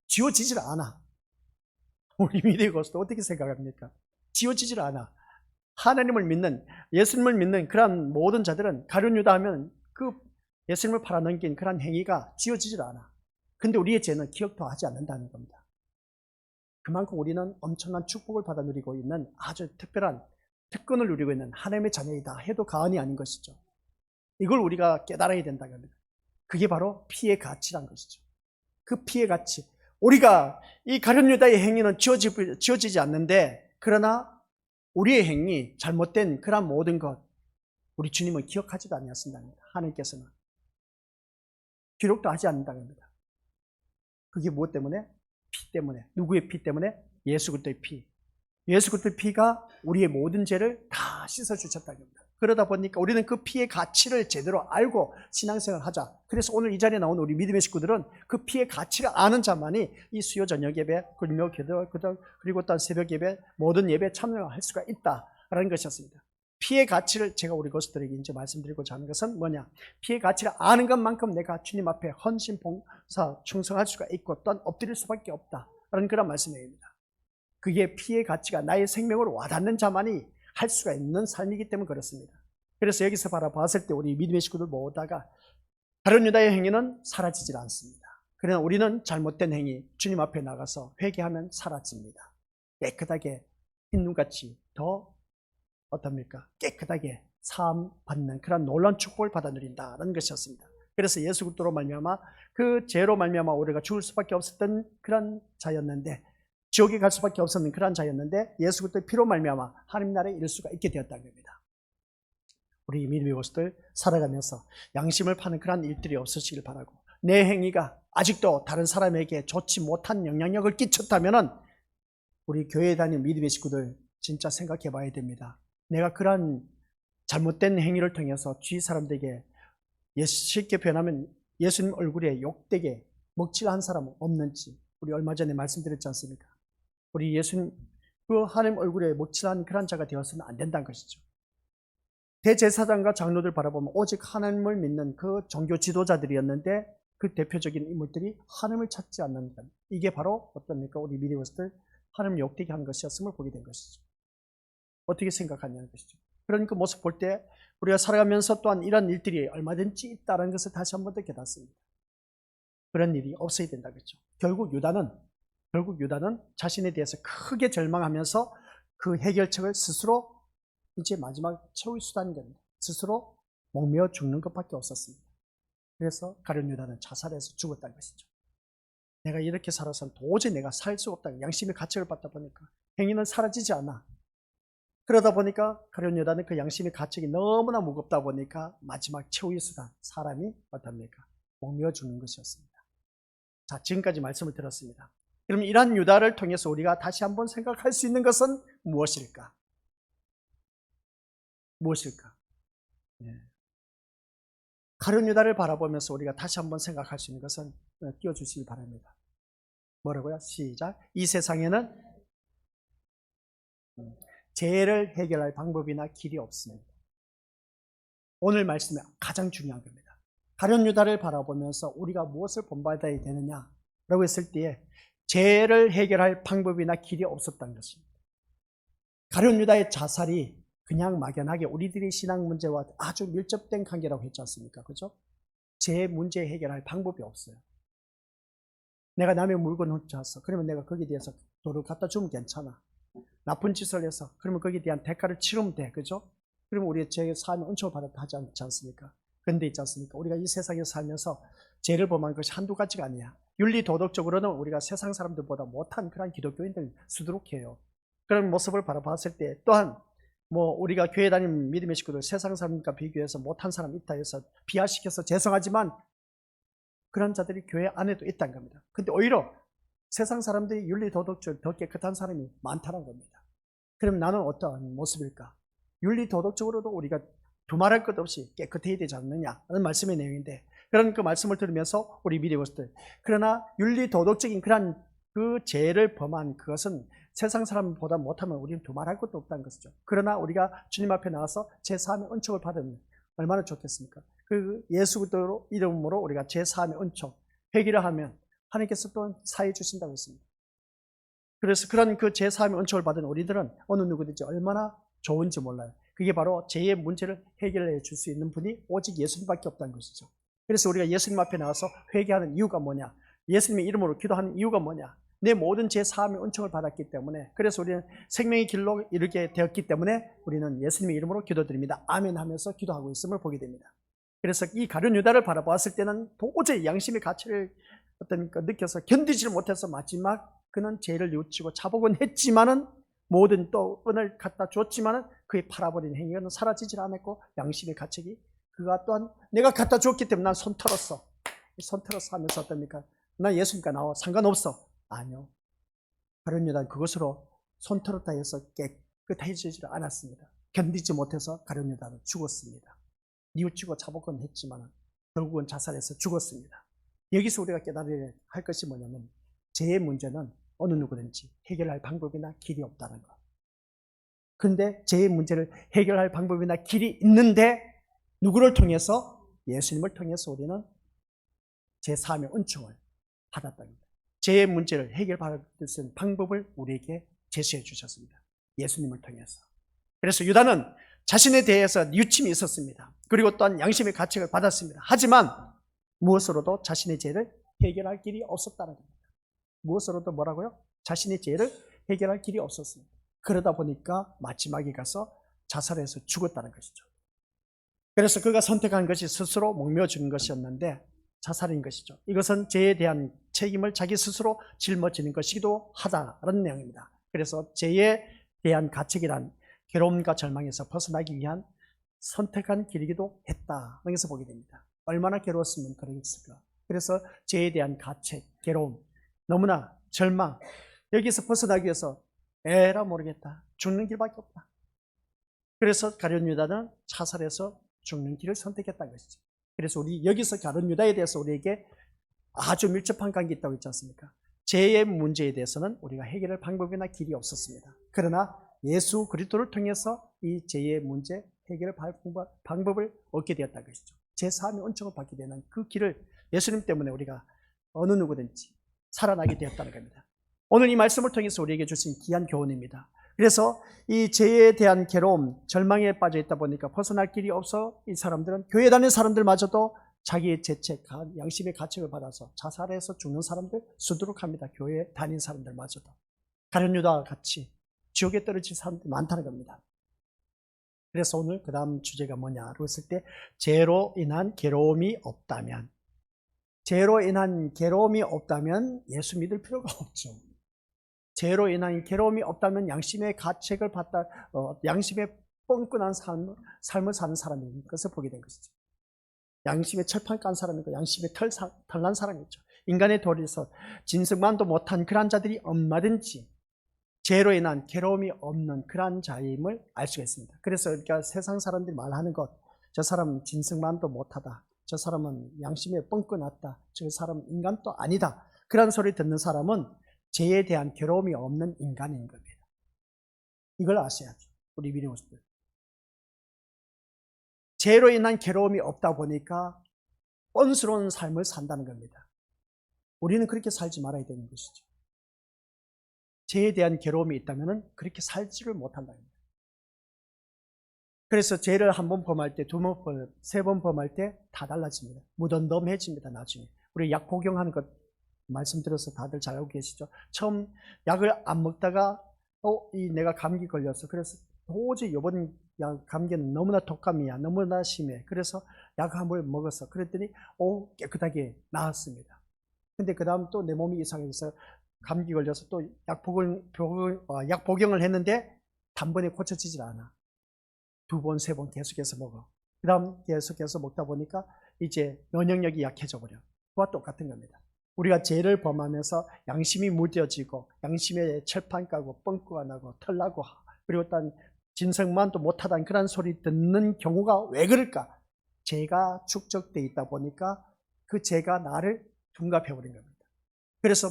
지워지질 않아. 우리 믿음으로서 어떻게 생각합니까? 지워지질 않아. 하나님을 믿는, 예수님을 믿는 그런 모든 자들은 가룟 유다 하면 그 예수님을 팔아넘긴 그런 행위가 지워지질 않아. 근데 우리의 죄는 기억도 하지 않는다는 겁니다. 그만큼 우리는 엄청난 축복을 받아 누리고 있는 아주 특별한 특권을 누리고 있는 하나님의 자녀이다 해도 과언이 아닌 것이죠. 이걸 우리가 깨달아야 된다는 겁니다. 그게 바로 피의 가치란 것이죠. 그 피의 가치. 우리가 이 가룟 유다의 행위는 지워지지 않는데, 그러나 우리의 행위, 잘못된 그런 모든 것, 우리 주님은 기억하지도 않았습니다. 하나님께서는 기록도 하지 않는다는 겁니다. 그게 무엇 때문에? 피 때문에. 누구의 피 때문에? 예수 그리스도의 피. 예수 그리스도의 피가 우리의 모든 죄를 다 씻어주셨다는 겁니다. 그러다 보니까 우리는 그 피의 가치를 제대로 알고 신앙생활을 하자. 그래서 오늘 이 자리에 나온 우리 믿음의 식구들은 그 피의 가치를 아는 자만이 이 수요 저녁 예배, 금요 기도, 그리고 또 새벽 예배, 모든 예배에 참여할 수가 있다 있다라는 것이었습니다. 피의 가치를 제가 우리 것들에게 이제 말씀드리고자 하는 것은 뭐냐? 피의 가치를 아는 것만큼 내가 주님 앞에 헌신, 봉사, 충성할 수가 있고 또한 엎드릴 수밖에 없다라는 그런 말씀입니다. 그게 피의 가치가 나의 생명으로 와닿는 자만이 할 수가 있는 삶이기 때문에 그렇습니다. 그래서 여기서 바라봤을 때 우리 믿음의 식구들 모두가 가룟 유다의 행위는 사라지질 않습니다. 그러나 우리는 잘못된 행위, 주님 앞에 나가서 회개하면 사라집니다. 깨끗하게 흰눈같이 더 어떻습니까? 깨끗하게 사함 받는 그런 놀라운 축복을 받아 누린다는 것이었습니다. 그래서 예수 그리스도로 말미암아 그 죄로 말미암아 우리가 죽을 수밖에 없었던 그런 자였는데, 지옥에 갈 수밖에 없었는 그런 자였는데 예수 그리스도의 피로 말미암아 하나님 나라에 이를 수가 있게 되었다는 겁니다. 우리 믿음의 것들 살아가면서 양심을 파는 그런 일들이 없으시길 바라고, 내 행위가 아직도 다른 사람에게 좋지 못한 영향력을 끼쳤다면은 우리 교회에 다니는 믿음의 식구들 진짜 생각해 봐야 됩니다. 내가 그러한 잘못된 행위를 통해서 주위 사람들에게 쉽게 표현하면 예수님 얼굴에 욕되게 먹칠한 사람은 없는지, 우리 얼마 전에 말씀드렸지 않습니까? 우리 예수님 그 하나님 얼굴에 먹칠한 그런 자가 되어서는 안 된다는 것이죠. 대제사장과 장로들 바라보면 오직 하나님을 믿는 그 종교 지도자들이었는데 그 대표적인 인물들이 하나님을 찾지 않는 것, 이게 바로 어떻습니까? 우리 미디어스들 하나님을 욕되게 한 것이었음을 보게 된 것이죠. 어떻게 생각하냐는 것이죠. 그런 그 모습 볼 때 우리가 살아가면서 또한 이런 일들이 얼마든지 있다는 것을 다시 한 번 더 깨닫습니다. 그런 일이 없어야 된다 그랬죠. 결국 유다는 자신에 대해서 크게 절망하면서 그 해결책을 스스로 이제 마지막 최후의 수단인 겁니다. 스스로 목매어 죽는 것밖에 없었습니다. 그래서 가룟 유다는 자살해서 죽었다는 것이죠. 내가 이렇게 살아서는 도저히 내가 살 수가 없다. 양심의 가책을 받다 보니까 행위는 사라지지 않아. 그러다 보니까 가룟 유다는 그 양심의 가책이 너무나 무겁다 보니까 마지막 최후의 수단, 사람이 어떻습니까? 목매어 죽는 것이었습니다. 자, 지금까지 말씀을 들었습니다. 그럼 이러한 유다를 통해서 우리가 다시 한번 생각할 수 있는 것은 무엇일까? 무엇일까? 가룟 유다를 바라보면서 우리가 다시 한번 생각할 수 있는 것은 띄워주시기 바랍니다. 뭐라고요? 시작. 이 세상에는 죄를 해결할 방법이나 길이 없습니다. 오늘 말씀이 가장 중요한 겁니다. 가룟 유다를 바라보면서 우리가 무엇을 본받아야 되느냐라고 했을 때에 죄를 해결할 방법이나 길이 없었다는 것입니다. 가룟 유다의 자살이 그냥 막연하게 우리들의 신앙 문제와 아주 밀접된 관계라고 했지 않습니까? 그죠? 제 문제 해결할 방법이 없어요. 내가 남의 물건 훔쳐왔어. 그러면 내가 거기에 대해서 돈을 갖다 주면 괜찮아. 나쁜 짓을 해서 그러면 거기에 대한 대가를 치르면 돼. 그죠? 그러면 우리의 죄의 삶을 은총을 받았다 하지 않습니까? 그런데 있지 않습니까? 우리가 이 세상에 살면서 죄를 범한 것이 한두 가지가 아니야. 윤리 도덕적으로는 우리가 세상 사람들보다 못한 그런 기독교인들 수두룩해요. 그런 모습을 바라봤을 때 또한 우리가 교회 다니는 믿음의 식구들 세상 사람과 비교해서 못한 사람 있다 해서 비하시켜서 죄송하지만 그런 자들이 교회 안에도 있다는 겁니다. 근데 오히려 세상 사람들이 윤리 도덕적으로 더 깨끗한 사람이 많다는 겁니다. 그럼 나는 어떠한 모습일까? 윤리 도덕적으로도 우리가 두말할 것 없이 깨끗해야 되지 않느냐는 말씀의 내용인데, 그런 그 말씀을 들으면서 우리 믿음의 그러나 윤리 도덕적인 그런 그 죄를 범한 그것은 세상 사람보다 못하면 우리는 두말할 것도 없다는 것이죠. 그러나 우리가 주님 앞에 나와서 제사함의 은총을 받으면 얼마나 좋겠습니까? 그 예수 그리스도 이름으로 우리가 제사함의 은총 회개를 하면 하나님께서 또 사해 주신다고 했습니다. 그래서 그런 그 제사함의 은총을 받은 우리들은 어느 누구든지 얼마나 좋은지 몰라요. 그게 바로 죄의 문제를 해결해 줄 수 있는 분이 오직 예수님밖에 없다는 것이죠. 그래서 우리가 예수님 앞에 나와서 회개하는 이유가 뭐냐? 예수님의 이름으로 기도하는 이유가 뭐냐? 내 모든 죄 사함의 은총을 받았기 때문에, 그래서 우리는 생명의 길로 이르게 되었기 때문에 우리는 예수님의 이름으로 기도드립니다. 아멘 하면서 기도하고 있음을 보게 됩니다. 그래서 이 가룟 유다를 바라보았을 때는 도저히 양심의 가치를 느껴서 견디지를 못해서 마지막 그는 죄를 뉘우치고 자복은 했지만은 모든 또 은을 갖다 줬지만은 그의 팔아버린 행위는 사라지질 않았고 양심의 가책이 그가 또한 내가 갖다 줬기 때문에 난 손 털었어. 손 털었어 하면서 어떻습니까? 난 예수님과 나와 상관없어. 아니요. 가룟 유다는 그것으로 손 털었다 해서 깨끗해지지 않았습니다. 견디지 못해서 가룟 유다는 죽었습니다. 뉘우치고 자복은 했지만 결국은 자살해서 죽었습니다. 여기서 우리가 깨달아야 할 것이 뭐냐면 죄의 문제는 어느 누구든지 해결할 방법이나 길이 없다는 것. 그런데 죄의 문제를 해결할 방법이나 길이 있는데 누구를 통해서? 예수님을 통해서 우리는 제3의 은총을 받았답니다. 죄의 문제를 해결할 수 있는 방법을 우리에게 제시해 주셨습니다. 예수님을 통해서. 그래서 유다는 자신에 대해서 유침이 있었습니다. 그리고 또한 양심의 가책을 받았습니다. 하지만 무엇으로도 자신의 죄를 해결할 길이 없었다는 겁니다. 무엇으로도 뭐라고요? 자신의 죄를 해결할 길이 없었습니다. 그러다 보니까 마지막에 가서 자살해서 죽었다는 것이죠. 그래서 그가 선택한 것이 스스로 목매어 죽는 것이었는데 자살인 것이죠. 이것은 죄에 대한 책임을 자기 스스로 짊어지는 것이기도 하다는 내용입니다. 그래서 죄에 대한 가책이란 괴로움과 절망에서 벗어나기 위한 선택한 길이기도 했다는 것을 보게 됩니다. 얼마나 괴로웠으면 그랬을까. 그래서 죄에 대한 가책, 괴로움, 너무나 절망, 여기서 벗어나기 위해서 에라 모르겠다, 죽는 길밖에 없다. 그래서 가룟 유다는 자살해서 죽는 길을 선택했다는 것이죠. 그래서 우리 여기서 가룟 유다에 대해서 우리에게 아주 밀접한 관계 있다고 했지 않습니까? 죄의 문제에 대해서는 우리가 해결할 방법이나 길이 없었습니다. 그러나 예수 그리스도를 통해서 이 죄의 문제 해결할 방법을 얻게 되었다는 것이죠. 제3의 은총을 받게 되는 그 길을 예수님 때문에 우리가 어느 누구든지 살아나게 되었다는 겁니다. 오늘 이 말씀을 통해서 우리에게 주신 귀한 교훈입니다. 그래서 이 죄에 대한 괴로움, 절망에 빠져 있다 보니까 벗어날 길이 없어 이 사람들은, 교회 다니는 사람들마저도 자기의 죄책, 양심의 가책을 받아서 자살해서 죽는 사람들 수두룩합니다. 교회에 다니는 사람들마저도. 가룟 유다와 같이 지옥에 떨어질 사람들이 많다는 겁니다. 그래서 오늘 그 다음 주제가 뭐냐고 했을 때, 죄로 인한 괴로움이 없다면, 죄로 인한 괴로움이 없다면 예수 믿을 필요가 없죠. 죄로 인한 괴로움이 없다면 양심의 가책을 받다, 양심의 뻔뻔한 삶을 사는 사람인 것을 보게 된 것이죠. 양심의 철판 깐 사람이고 양심의 털난 사람이죠. 인간의 도리에서 진승만도 못한 그런 자들이 얼마든지 죄로 인한 괴로움이 없는 그런 자임을 알 수가 있습니다. 그래서 그러니까 세상 사람들이 말하는 것, 저 사람은 진승만도 못하다, 저 사람은 양심에 뻥끗났다, 저 사람은 인간도 아니다, 그런 소리 듣는 사람은 죄에 대한 괴로움이 없는 인간인 겁니다. 이걸 아셔야죠, 우리 믿음으로들. 죄로 인한 괴로움이 없다 보니까 뻔스러운 삶을 산다는 겁니다. 우리는 그렇게 살지 말아야 되는 것이죠. 죄에 대한 괴로움이 있다면 그렇게 살지를 못한다는 겁니다. 그래서 죄를 한 번 범할 때, 두 번, 세 번 범할 때 다 달라집니다. 무덤덤해집니다. 나중에 우리 약 복용하는 것 말씀드려서 다들 잘 알고 계시죠? 처음 약을 안 먹다가 내가 감기 걸렸어. 그래서 도저히 이번 감기는 너무나 독감이야, 너무나 심해. 그래서 약 한 번 먹었어. 그랬더니 깨끗하게 나았습니다. 근데 그 다음 또 내 몸이 이상해서 감기 걸려서 또 약 복용을 했는데 단번에 고쳐지질 않아. 두 번, 세 번 계속해서 먹어. 그 다음 계속해서 먹다 보니까 이제 면역력이 약해져 버려. 그와 똑같은 겁니다. 우리가 죄를 범하면서 양심이 무뎌지고 양심에 철판 까고 뻥꾸가 나고 털나고, 그리고 또 진성만도 못하다는 그런 소리 듣는 경우가 왜 그럴까? 죄가 축적되어 있다 보니까 그 죄가 나를 둔갑해버린 겁니다. 그래서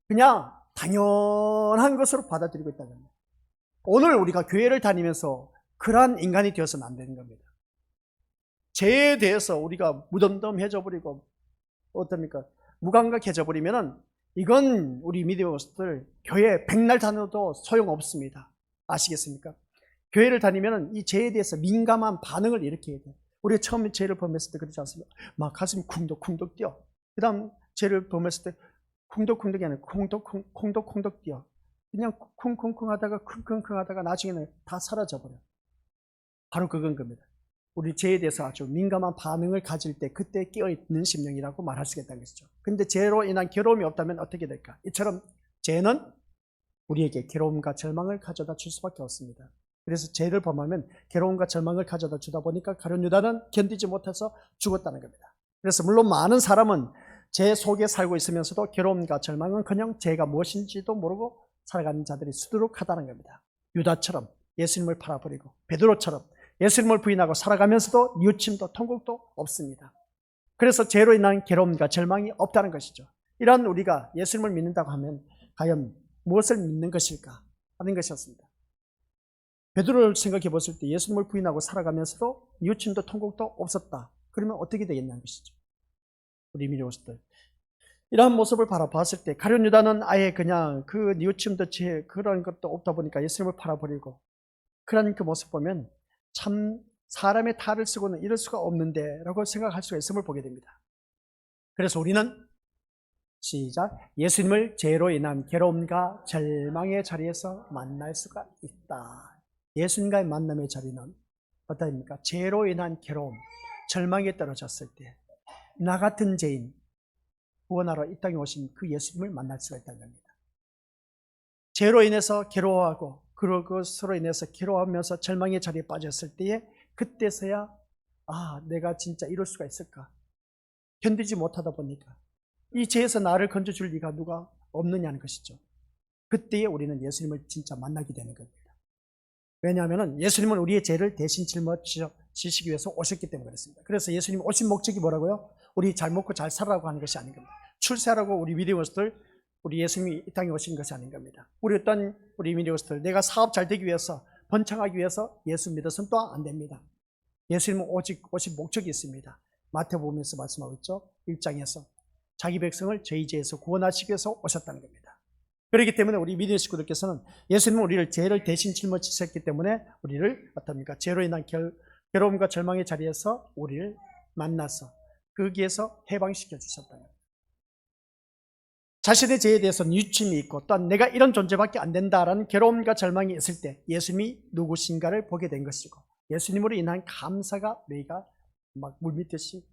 그냥 당연한 것으로 받아들이고 있다는 겁니다. 오늘 우리가 교회를 다니면서 그러한 인간이 되어서는 안 되는 겁니다. 죄에 대해서 우리가 무덤덤해져 버리고 어떻습니까? 무감각해져 버리면은 이건 우리 믿음으로들 교회 백날 다녀도 소용없습니다. 아시겠습니까? 교회를 다니면은 이 죄에 대해서 민감한 반응을 일으켜야 돼요. 우리가 처음에 죄를 범했을 때 그렇지 않습니까? 막 가슴이 쿵덕쿵덕 뛰어. 그 다음 죄를 범했을 때 쿵덕쿵덕이 아니라 콩덕콩덕 뛰어. 그냥 쿵쿵쿵 하다가 쿵쿵쿵 하다가 나중에는 다 사라져 버려요. 바로 그건 겁니다. 우리 죄에 대해서 아주 민감한 반응을 가질 때 그때 깨어있는 심령이라고 말할 수 있다는 것이죠. 근데 죄로 인한 괴로움이 없다면 어떻게 될까? 이처럼 죄는 우리에게 괴로움과 절망을 가져다 줄 수밖에 없습니다. 그래서 죄를 범하면 괴로움과 절망을 가져다 주다 보니까 가룟 유다는 견디지 못해서 죽었다는 겁니다. 그래서 물론 많은 사람은 죄 속에 살고 있으면서도 괴로움과 절망은 그냥 죄가 무엇인지도 모르고 살아가는 자들이 수두룩하다는 겁니다. 유다처럼 예수님을 팔아버리고 베드로처럼 예수님을 부인하고 살아가면서도 뉘우침도 통곡도 없습니다. 그래서 죄로 인한 괴로움과 절망이 없다는 것이죠. 이러한 우리가 예수님을 믿는다고 하면 과연 무엇을 믿는 것일까 하는 것이었습니다. 베드로를 생각해 봤을 때 예수님을 부인하고 살아가면서도 뉘우침도 통곡도 없었다. 그러면 어떻게 되겠냐는 것이죠. 우리 미리오스들. 이러한 모습을 바라봤을 때 가룟 유다는 아예 그냥 그 뉘우침도 그런 것도 없다 보니까 예수님을 팔아버리고 그런 그 모습 보면 참 사람의 탈을 쓰고는 이럴 수가 없는데 라고 생각할 수가 있음을 보게 됩니다. 그래서 우리는 시작 예수님을 죄로 인한 괴로움과 절망의 자리에서 만날 수가 있다. 예수님과의 만남의 자리는 어떠합니까? 죄로 인한 괴로움, 절망에 떨어졌을 때 나 같은 죄인 구원하러 이 땅에 오신 그 예수님을 만날 수가 있다는 겁니다. 죄로 인해서 괴로워하고 그것으로 인해서 괴로워하면서 절망의 자리에 빠졌을 때에 그때서야 내가 진짜 이럴 수가 있을까? 견디지 못하다 보니까 이 죄에서 나를 건져줄 리가 누가 없느냐는 것이죠. 그때에 우리는 예수님을 진짜 만나게 되는 겁니다. 왜냐하면 예수님은 우리의 죄를 대신 짊어지시기 위해서 오셨기 때문에 그렇습니다. 그래서 예수님 오신 목적이 뭐라고요? 우리 잘 먹고 잘 살라고 하는 것이 아닌 겁니다. 출세하라고 우리 미디어스들 우리 예수님이 이 땅에 오신 것이 아닌 겁니다. 우리 미디어스들 내가 사업 잘 되기 위해서 번창하기 위해서 예수 믿어서는 또 안 됩니다. 예수님은 오직 오신 목적이 있습니다. 마태복음에서 말씀하고 있죠. 1장에서 자기 백성을 저희 죄에서 구원하시기 위해서 오셨다는 겁니다. 그렇기 때문에 우리 믿는 식구들께서는 예수님은 우리를 죄를 대신 짊어지셨기 때문에 우리를 어떻습니까? 죄로 인한 괴로움과 절망의 자리에서 우리를 만나서 거기에서 해방시켜 주셨다는 겁니다. 자신의 죄에 대해서 뉘우침이 있고 또한 내가 이런 존재밖에 안 된다라는 괴로움과 절망이 있을 때 예수님이 누구신가를 보게 된 것이고 예수님으로 인한 감사가 너희가 막 물밀듯이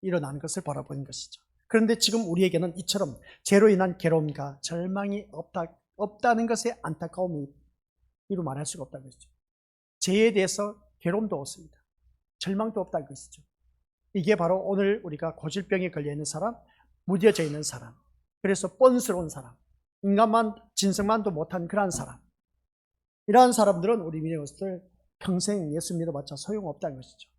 일어나는 것을 바라보는 것이죠. 그런데 지금 우리에게는 이처럼 죄로 인한 괴로움과 절망이 없다는 것에 안타까움이 이루 말할 수가 없다는 것이죠. 죄에 대해서 괴로움도 없습니다. 절망도 없다는 것이죠. 이게 바로 오늘 우리가 고질병에 걸려있는 사람, 무뎌져 있는 사람, 그래서 뻔스러운 사람, 인간만 진성만도 못한 그러한 사람, 이러한 사람들은 우리 믿는 것을 평생 예수 믿어봤자 소용없다는 것이죠.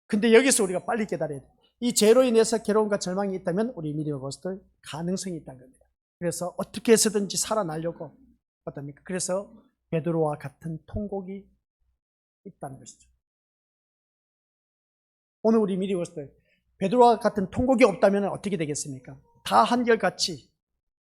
근데 여기서 우리가 빨리 깨달아야 돼요. 이 죄로 인해서 괴로움과 절망이 있다면 우리 믿음의 것들 가능성이 있다는 겁니다. 그래서 어떻게 해서든지 살아나려고 어떻습니까? 그래서 베드로와 같은 통곡이 있다는 것이죠. 오늘 우리 믿음의 것들 베드로와 같은 통곡이 없다면 어떻게 되겠습니까? 다 한결같이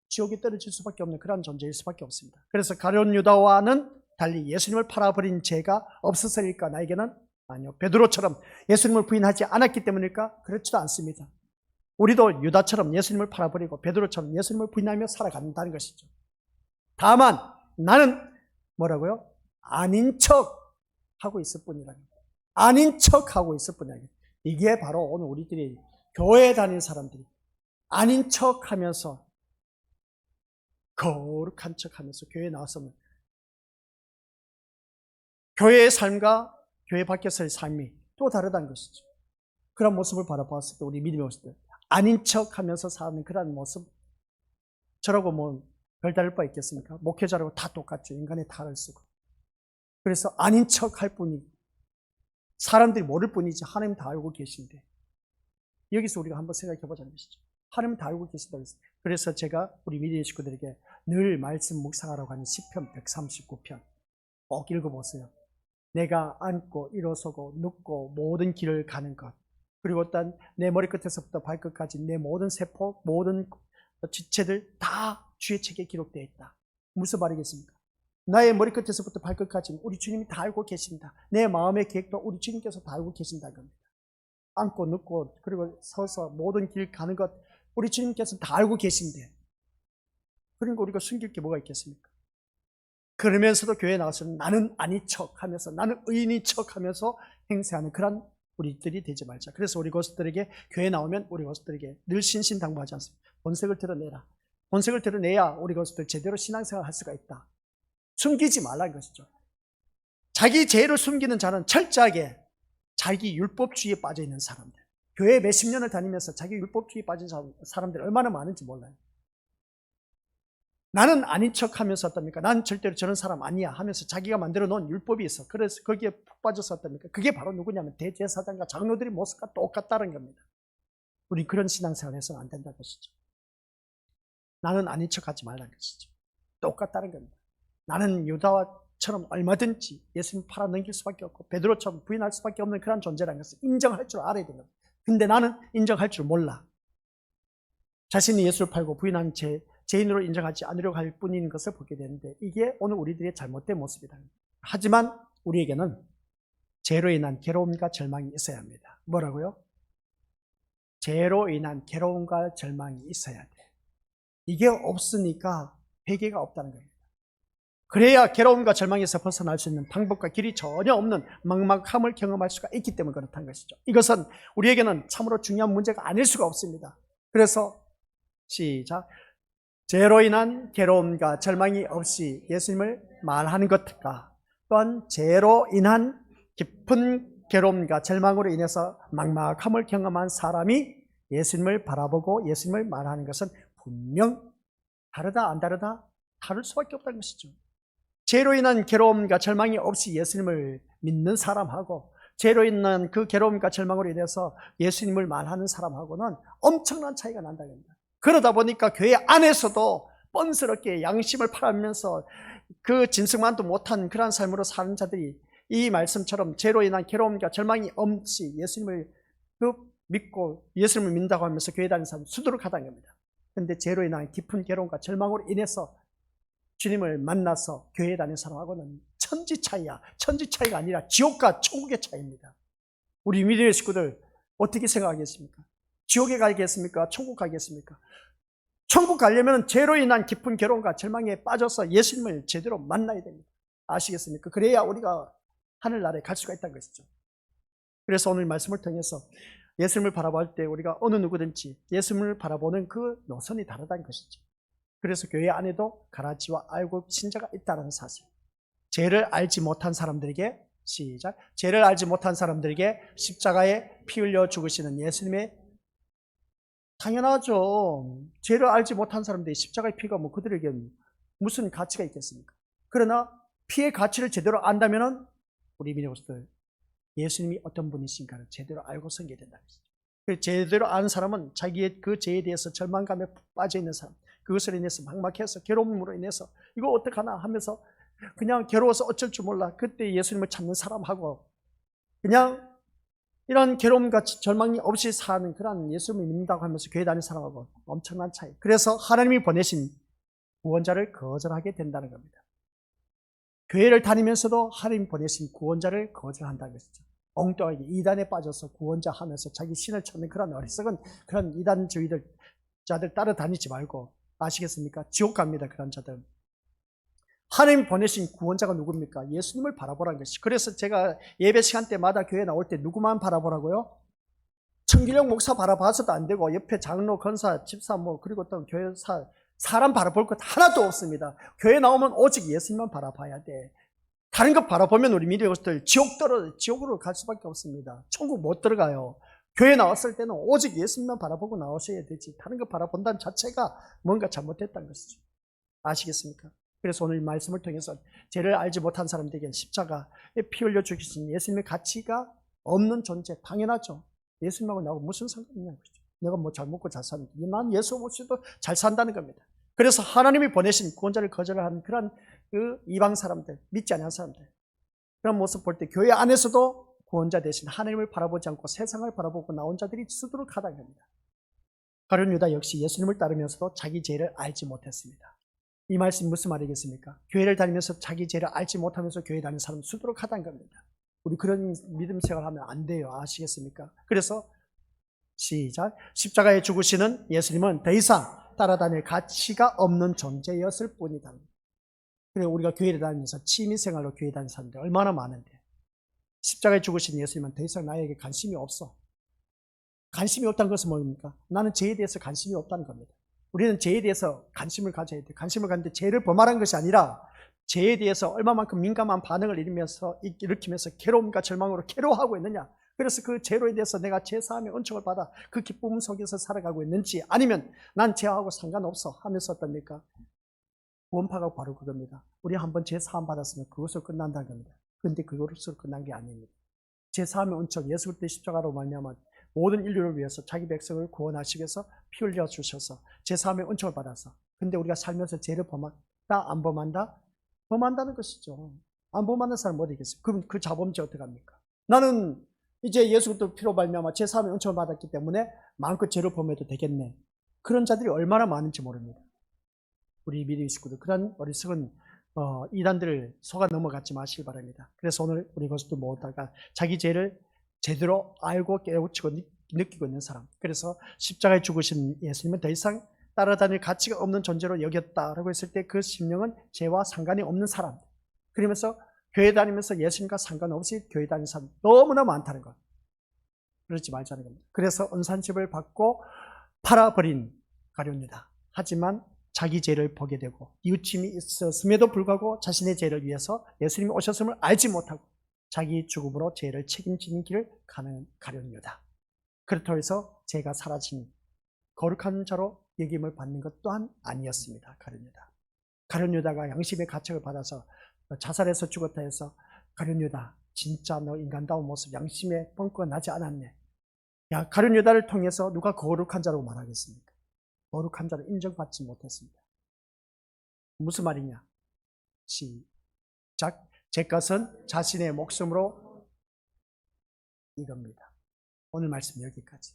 지옥에 떨어질 수밖에 없는 그런 존재일 수밖에 없습니다. 그래서 가룟 유다와는 달리 예수님을 팔아버린 죄가 없어서일까? 나에게는 아니요. 베드로처럼 예수님을 부인하지 않았기 때문일까? 그렇지도 않습니다. 우리도 유다처럼 예수님을 팔아버리고 베드로처럼 예수님을 부인하며 살아간다는 것이죠. 다만 나는 뭐라고요? 아닌 척 하고 있을 뿐이라는 거예요. 아닌 척 하고 있을 뿐이라는 거예요. 이게 바로 오늘 우리들이 교회에 다니는 사람들이 아닌 척 하면서 거룩한 척 하면서 교회에 나와서는 교회의 삶과 교회 밖에서의 삶이 또 다르다는 것이죠. 그런 모습을 바라봤을 때 우리 믿음의 모습들 아닌 척 하면서 사는 그런 모습 저라고 뭐 별다를 바 있겠습니까? 목회자라고 다 똑같죠. 인간의 탈을 쓰고 그래서 아닌 척 할 뿐이 사람들이 모를 뿐이지 하나님 다 알고 계신데 여기서 우리가 한번 생각해 보자는 것이죠. 하나님 다 알고 계신다고 했어요. 그래서 제가 우리 믿음의 식구들에게 늘 말씀 묵상하라고 하는 시편 139편 꼭 읽어보세요. 내가 앉고 일어서고 눕고 모든 길을 가는 것 그리고 일단 내 머리끝에서부터 발끝까지 내 모든 세포 모든 지체들 다 주의 책에 기록되어 있다. 무슨 말이겠습니까? 나의 머리끝에서부터 발끝까지 우리 주님이 다 알고 계신다. 내 마음의 계획도 우리 주님께서 다 알고 계신다는 겁니다. 앉고 눕고 그리고 서서 모든 길 가는 것 우리 주님께서 다 알고 계신데 그러니까 우리가 숨길 게 뭐가 있겠습니까? 그러면서도 교회에 나와서는 나는 아닌 척 하면서 나는 의인인 척 하면서 행세하는 그런 우리들이 되지 말자. 그래서 우리 것들에게 교회에 나오면 우리 것들에게 늘 신신당부하지 않습니다. 본색을 드러내라. 본색을 드러내야 우리 것들 제대로 신앙생활을 할 수가 있다. 숨기지 말라는 것이죠. 자기 죄를 숨기는 자는 철저하게 자기 율법주의에 빠져 있는 사람들. 교회 몇십 년을 다니면서 자기 율법주의에 빠진 사람들이 얼마나 많은지 몰라요. 나는 아닌 척 하면서 어떻습니까? 난 절대로 저런 사람 아니야 하면서 자기가 만들어 놓은 율법이 있어. 그래서 거기에 푹 빠져서 어떻습니까? 그게 바로 누구냐면 대제사장과 장로들의 모습과 똑같다는 겁니다. 우리 그런 신앙생활을 해서는 안 된다는 것이죠. 나는 아닌 척 하지 말라는 것이죠. 똑같다는 겁니다. 나는 유다와 요셉처럼 얼마든지 예수님 팔아넘길 수밖에 없고 베드로처럼 부인할 수밖에 없는 그런 존재라는 것을 인정할 줄 알아야 됩니다. 근데 나는 인정할 줄 몰라. 자신이 예수를 팔고 부인한 죄인으로 인정하지 않으려고 할 뿐인 것을 보게 되는데 이게 오늘 우리들의 잘못된 모습이다. 하지만 우리에게는 죄로 인한 괴로움과 절망이 있어야 합니다. 뭐라고요? 죄로 인한 괴로움과 절망이 있어야 돼. 이게 없으니까 회개가 없다는 겁니다. 그래야 괴로움과 절망에서 벗어날 수 있는 방법과 길이 전혀 없는 막막함을 경험할 수가 있기 때문에 그렇다는 것이죠. 이것은 우리에게는 참으로 중요한 문제가 아닐 수가 없습니다. 그래서 시작. 죄로 인한 괴로움과 절망이 없이 예수님을 말하는 것과 또한 죄로 인한 깊은 괴로움과 절망으로 인해서 막막함을 경험한 사람이 예수님을 바라보고 예수님을 말하는 것은 분명 다르다 안 다르다? 다를 수밖에 없다는 것이죠. 죄로 인한 괴로움과 절망이 없이 예수님을 믿는 사람하고 죄로 인한 그 괴로움과 절망으로 인해서 예수님을 말하는 사람하고는 엄청난 차이가 난다는 겁니다. 그러다 보니까 교회 안에서도 뻔스럽게 양심을 팔아면서 그 진승만도 못한 그런 삶으로 사는 자들이 이 말씀처럼 죄로 인한 괴로움과 절망이 없이 예수님을 믿고 예수님을 믿는다고 하면서 교회 다니는 사람 수두룩하다는 겁니다. 그런데 죄로 인한 깊은 괴로움과 절망으로 인해서 주님을 만나서 교회에 다니는 사람하고는 천지 차이야. 천지 차이가 아니라 지옥과 천국의 차이입니다. 우리 믿음의 식구들 어떻게 생각하겠습니까? 지옥에 가겠습니까? 천국 가겠습니까? 천국 가려면 죄로 인한 깊은 괴로움과 절망에 빠져서 예수님을 제대로 만나야 됩니다. 아시겠습니까? 그래야 우리가 하늘나라에 갈 수가 있다는 것이죠. 그래서 오늘 말씀을 통해서 예수님을 바라볼 때 우리가 어느 누구든지 예수님을 바라보는 그 노선이 다르다는 것이죠. 그래서 교회 안에도 가라지와 알고 신자가 있다는 사실. 죄를 알지 못한 사람들에게 시작. 죄를 알지 못한 사람들에게 십자가에 피 흘려 죽으시는 예수님의 당연하죠. 죄를 알지 못한 사람들이 십자가의 피가 뭐 그들에게 무슨 가치가 있겠습니까? 그러나 피의 가치를 제대로 안다면은 우리 믿음으로서 예수님이 어떤 분이신가를 제대로 알고 섬겨야 된다는 것이죠. 제대로 아는 사람은 자기의 그 죄에 대해서 절망감에 빠져 있는 사람, 그것으로 인해서 막막해서 괴로움으로 인해서 이거 어떡하나 하면서 그냥 괴로워서 어쩔 줄 몰라 그때 예수님을 찾는 사람하고 그냥 이런 괴로움과 절망이 없이 사는 그런 예수님을 믿는다고 하면서 교회 다니는 사람하고 엄청난 차이. 그래서 하나님이 보내신 구원자를 거절하게 된다는 겁니다. 교회를 다니면서도 하나님 보내신 구원자를 거절한다는 것이죠. 엉뚱하게 이단에 빠져서 구원자 하면서 자기 신을 찾는 그런 어리석은 그런 이단주의들 자들 따라다니지 말고 아시겠습니까? 지옥 갑니다. 그런 자들. 하나님 보내신 구원자가 누굽니까? 예수님을 바라보라는 것이. 그래서 제가 예배 시간 때마다 교회 나올 때 누구만 바라보라고요? 청길영 목사 바라봐서도 안 되고 옆에 장로, 권사, 집사 그리고 또 교회사 사람 바라볼 것 하나도 없습니다. 교회 나오면 오직 예수님만 바라봐야 돼. 다른 것 바라보면 우리 믿음의 지옥으로 갈 수밖에 없습니다. 천국 못 들어가요. 교회 나왔을 때는 오직 예수님만 바라보고 나오셔야 되지. 다른 것 바라본다는 자체가 뭔가 잘못됐다는 것이죠. 아시겠습니까? 그래서 오늘 말씀을 통해서 죄를 알지 못한 사람들에게는 십자가에 피 흘려 죽이신 예수님의 가치가 없는 존재, 당연하죠. 예수님하고 나하고 무슨 상관이 있냐는 거죠. 내가 뭐 잘 먹고 잘 사는데 난 예수 없이도 잘 산다는 겁니다. 그래서 하나님이 보내신 구원자를 거절하는 그런 그 이방 사람들, 믿지 않는 사람들, 그런 모습 볼 때 교회 안에서도 구원자 대신 하나님을 바라보지 않고 세상을 바라보고 나온 자들이 수두룩하다는 겁니다. 가룟 유다 역시 예수님을 따르면서도 자기 죄를 알지 못했습니다. 이 말씀이 무슨 말이겠습니까? 교회를 다니면서 자기 죄를 알지 못하면서 교회 다니는 사람은 수두룩하다는 겁니다. 우리 그런 믿음 생활을 하면 안 돼요. 아시겠습니까? 그래서 시작. 십자가에 죽으시는 예수님은 더 이상 따라다닐 가치가 없는 존재였을 뿐이다. 그리고 우리가 교회를 다니면서 취미생활로 교회 다니는 사람들 얼마나 많은데 십자가에 죽으신 예수님은 더 이상 나에게 관심이 없어. 관심이 없다는 것은 뭡니까? 나는 죄에 대해서 관심이 없다는 겁니다. 우리는 죄에 대해서 관심을 가져야 돼. 관심을 갖는데 죄를 범하는 것이 아니라 죄에 대해서 얼마만큼 민감한 반응을 일으키면서 괴로움과 절망으로 괴로워하고 있느냐. 그래서 그 죄로 인해서 내가 죄사함의 은총을 받아 그 기쁨 속에서 살아가고 있는지 아니면 난 죄하고 상관없어 하면서 어떻습니까? 구원파가 바로 그겁니다. 우리 한번 죄사함 받았으면 그것으로 끝난다는 겁니다. 그런데 그것으로 끝난 게 아닙니다. 죄사함의 은총, 예수 그리스도의 십자가로 말미암아 모든 인류를 위해서 자기 백성을 구원하시기 위해서 피 흘려 주셔서 죄사함의 은총을 받아서 근데 우리가 살면서 죄를 범한다? 안 범한다? 범한다는 것이죠. 안 범하는 사람 못 이겠어요. 그럼 그 자범죄 어떡합니까? 나는 이제 예수 그리스도 피로 말미암아 제 사함의 은총을 받았기 때문에 마음껏 죄를 범해도 되겠네. 그런 자들이 얼마나 많은지 모릅니다. 우리 미리 식구들 그런 어리석은 이단들을 속아 넘어가지 마시기 바랍니다. 그래서 오늘 우리 것도 모두가 자기 죄를 제대로 알고 깨우치고 느끼고 있는 사람, 그래서 십자가에 죽으신 예수님은 더 이상 따라다닐 가치가 없는 존재로 여겼다라고 했을 때 그 심령은 죄와 상관이 없는 사람, 그러면서 교회 다니면서 예수님과 상관없이 교회 다니는 사람 너무나 많다는 것, 그러지 말자는 겁니다. 그래서 은산집을 받고 팔아버린 가룟유다. 하지만 자기 죄를 보게 되고 이웃짐이 있었음에도 불구하고 자신의 죄를 위해서 예수님이 오셨음을 알지 못하고 자기 죽음으로 죄를 책임지는 길을 가는 가룟유다. 그렇다고 해서 죄가 사라진 거룩한 자로 여김을 받는 것 또한 아니었습니다. 가룟유다. 가룟유다가 양심의 가책을 받아서 자살해서 죽었다 해서 가룟유다 진짜 너 인간다운 모습 양심의 뻥꾸가 나지 않았네. 야, 가룟유다를 통해서 누가 거룩한 자라고 말하겠습니까? 거룩한 자로 인정받지 못했습니다. 무슨 말이냐? 시작. 제 것은 자신의 목숨으로, 이겁니다. 오늘 말씀 여기까지.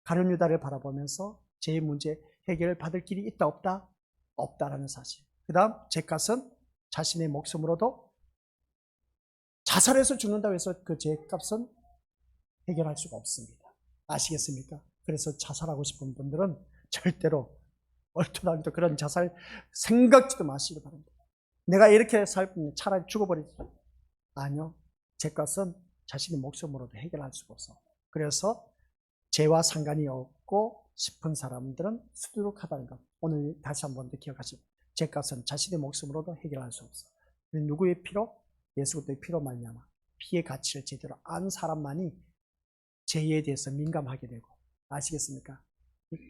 가룟유다를 바라보면서 제 문제 해결을 받을 길이 있다 없다? 없다라는 사실. 그 다음 제 것은 자신의 목숨으로도 자살해서 죽는다고 해서 그 죄값은 해결할 수가 없습니다. 아시겠습니까? 그래서 자살하고 싶은 분들은 절대로 얼토당토 그런 자살 생각지도 마시기 바랍니다. 내가 이렇게 살면 차라리 죽어버리지. 아니요. 제 것은 자신의 목숨으로도 해결할 수가 없어. 그래서 죄와 상관이 없고 싶은 사람들은 수두룩하다는 것. 오늘 다시 한번 더 기억하시고, 제 것은 자신의 목숨으로도 해결할 수 없어. 누구의 피로? 예수 그리스도의 피로 말미암아 피의 가치를 제대로 아는 사람만이 죄에 대해서 민감하게 되고, 아시겠습니까?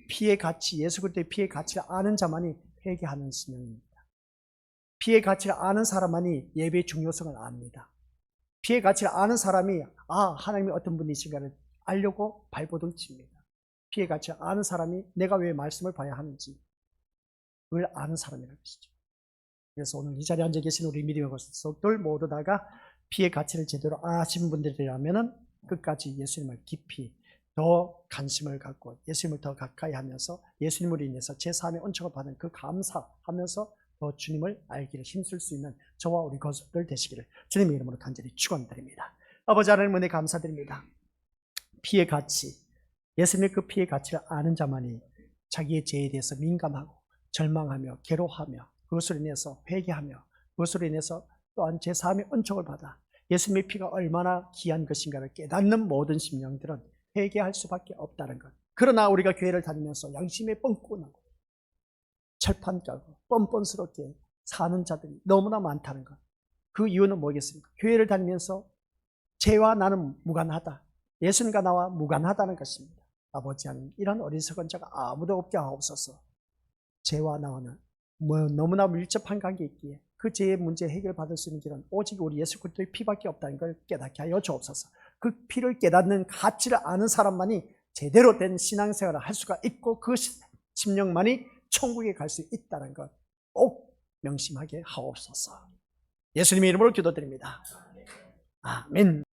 피의 가치, 예수 그리스도의 피의 가치를 아는 자만이 회개하는 신령입니다. 피의 가치를 아는 사람만이 예배의 중요성을 압니다. 피의 가치를 아는 사람이 하나님이 어떤 분이신가를 알려고 발버둥 칩니다. 피의 가치를 아는 사람이 내가 왜 말씀을 봐야 하는지 그걸 아는 사람이라는 것이죠. 그래서 오늘 이 자리에 앉아 계신 우리 믿음의 것들 모두 다가 피의 가치를 제대로 아신 분들이라면 끝까지 예수님을 깊이 더 관심을 갖고 예수님을 더 가까이 하면서 예수님으로 인해서 제3의 은총을 받은 그 감사하면서 더 주님을 알기를 힘쓸 수 있는 저와 우리 것들 되시기를 주님의 이름으로 간절히 축원드립니다. 아버지 하나님 은혜 감사드립니다. 피의 가치, 예수님의 그 피의 가치를 아는 자만이 자기의 죄에 대해서 민감하고 절망하며 괴로워하며 그것으로 인해서 회개하며 그것으로 인해서 또한 제3의 은총을 받아 예수님의 피가 얼마나 귀한 것인가를 깨닫는 모든 심령들은 회개할 수밖에 없다는 것. 그러나 우리가 교회를 다니면서 양심에 뻥꾸나고 철판 까고 뻔뻔스럽게 사는 자들이 너무나 많다는 것. 그 이유는 뭐겠습니까? 교회를 다니면서 죄와 나는 무관하다, 예수님과 나와 무관하다는 것입니다. 아버지 하나님, 이런 어리석은 자가 아무도 없게 하옵소서. 죄와 나와는 너무나 밀접한 관계 있기에 그 죄의 문제 해결받을 수 있는 길은 오직 우리 예수 그리스도의 피밖에 없다는 걸 깨닫게 하여 주옵소서. 그 피를 깨닫는 가치를 아는 사람만이 제대로 된 신앙생활을 할 수가 있고 그 심령만이 천국에 갈 수 있다는 것 꼭 명심하게 하옵소서. 예수님의 이름으로 기도드립니다. 아멘.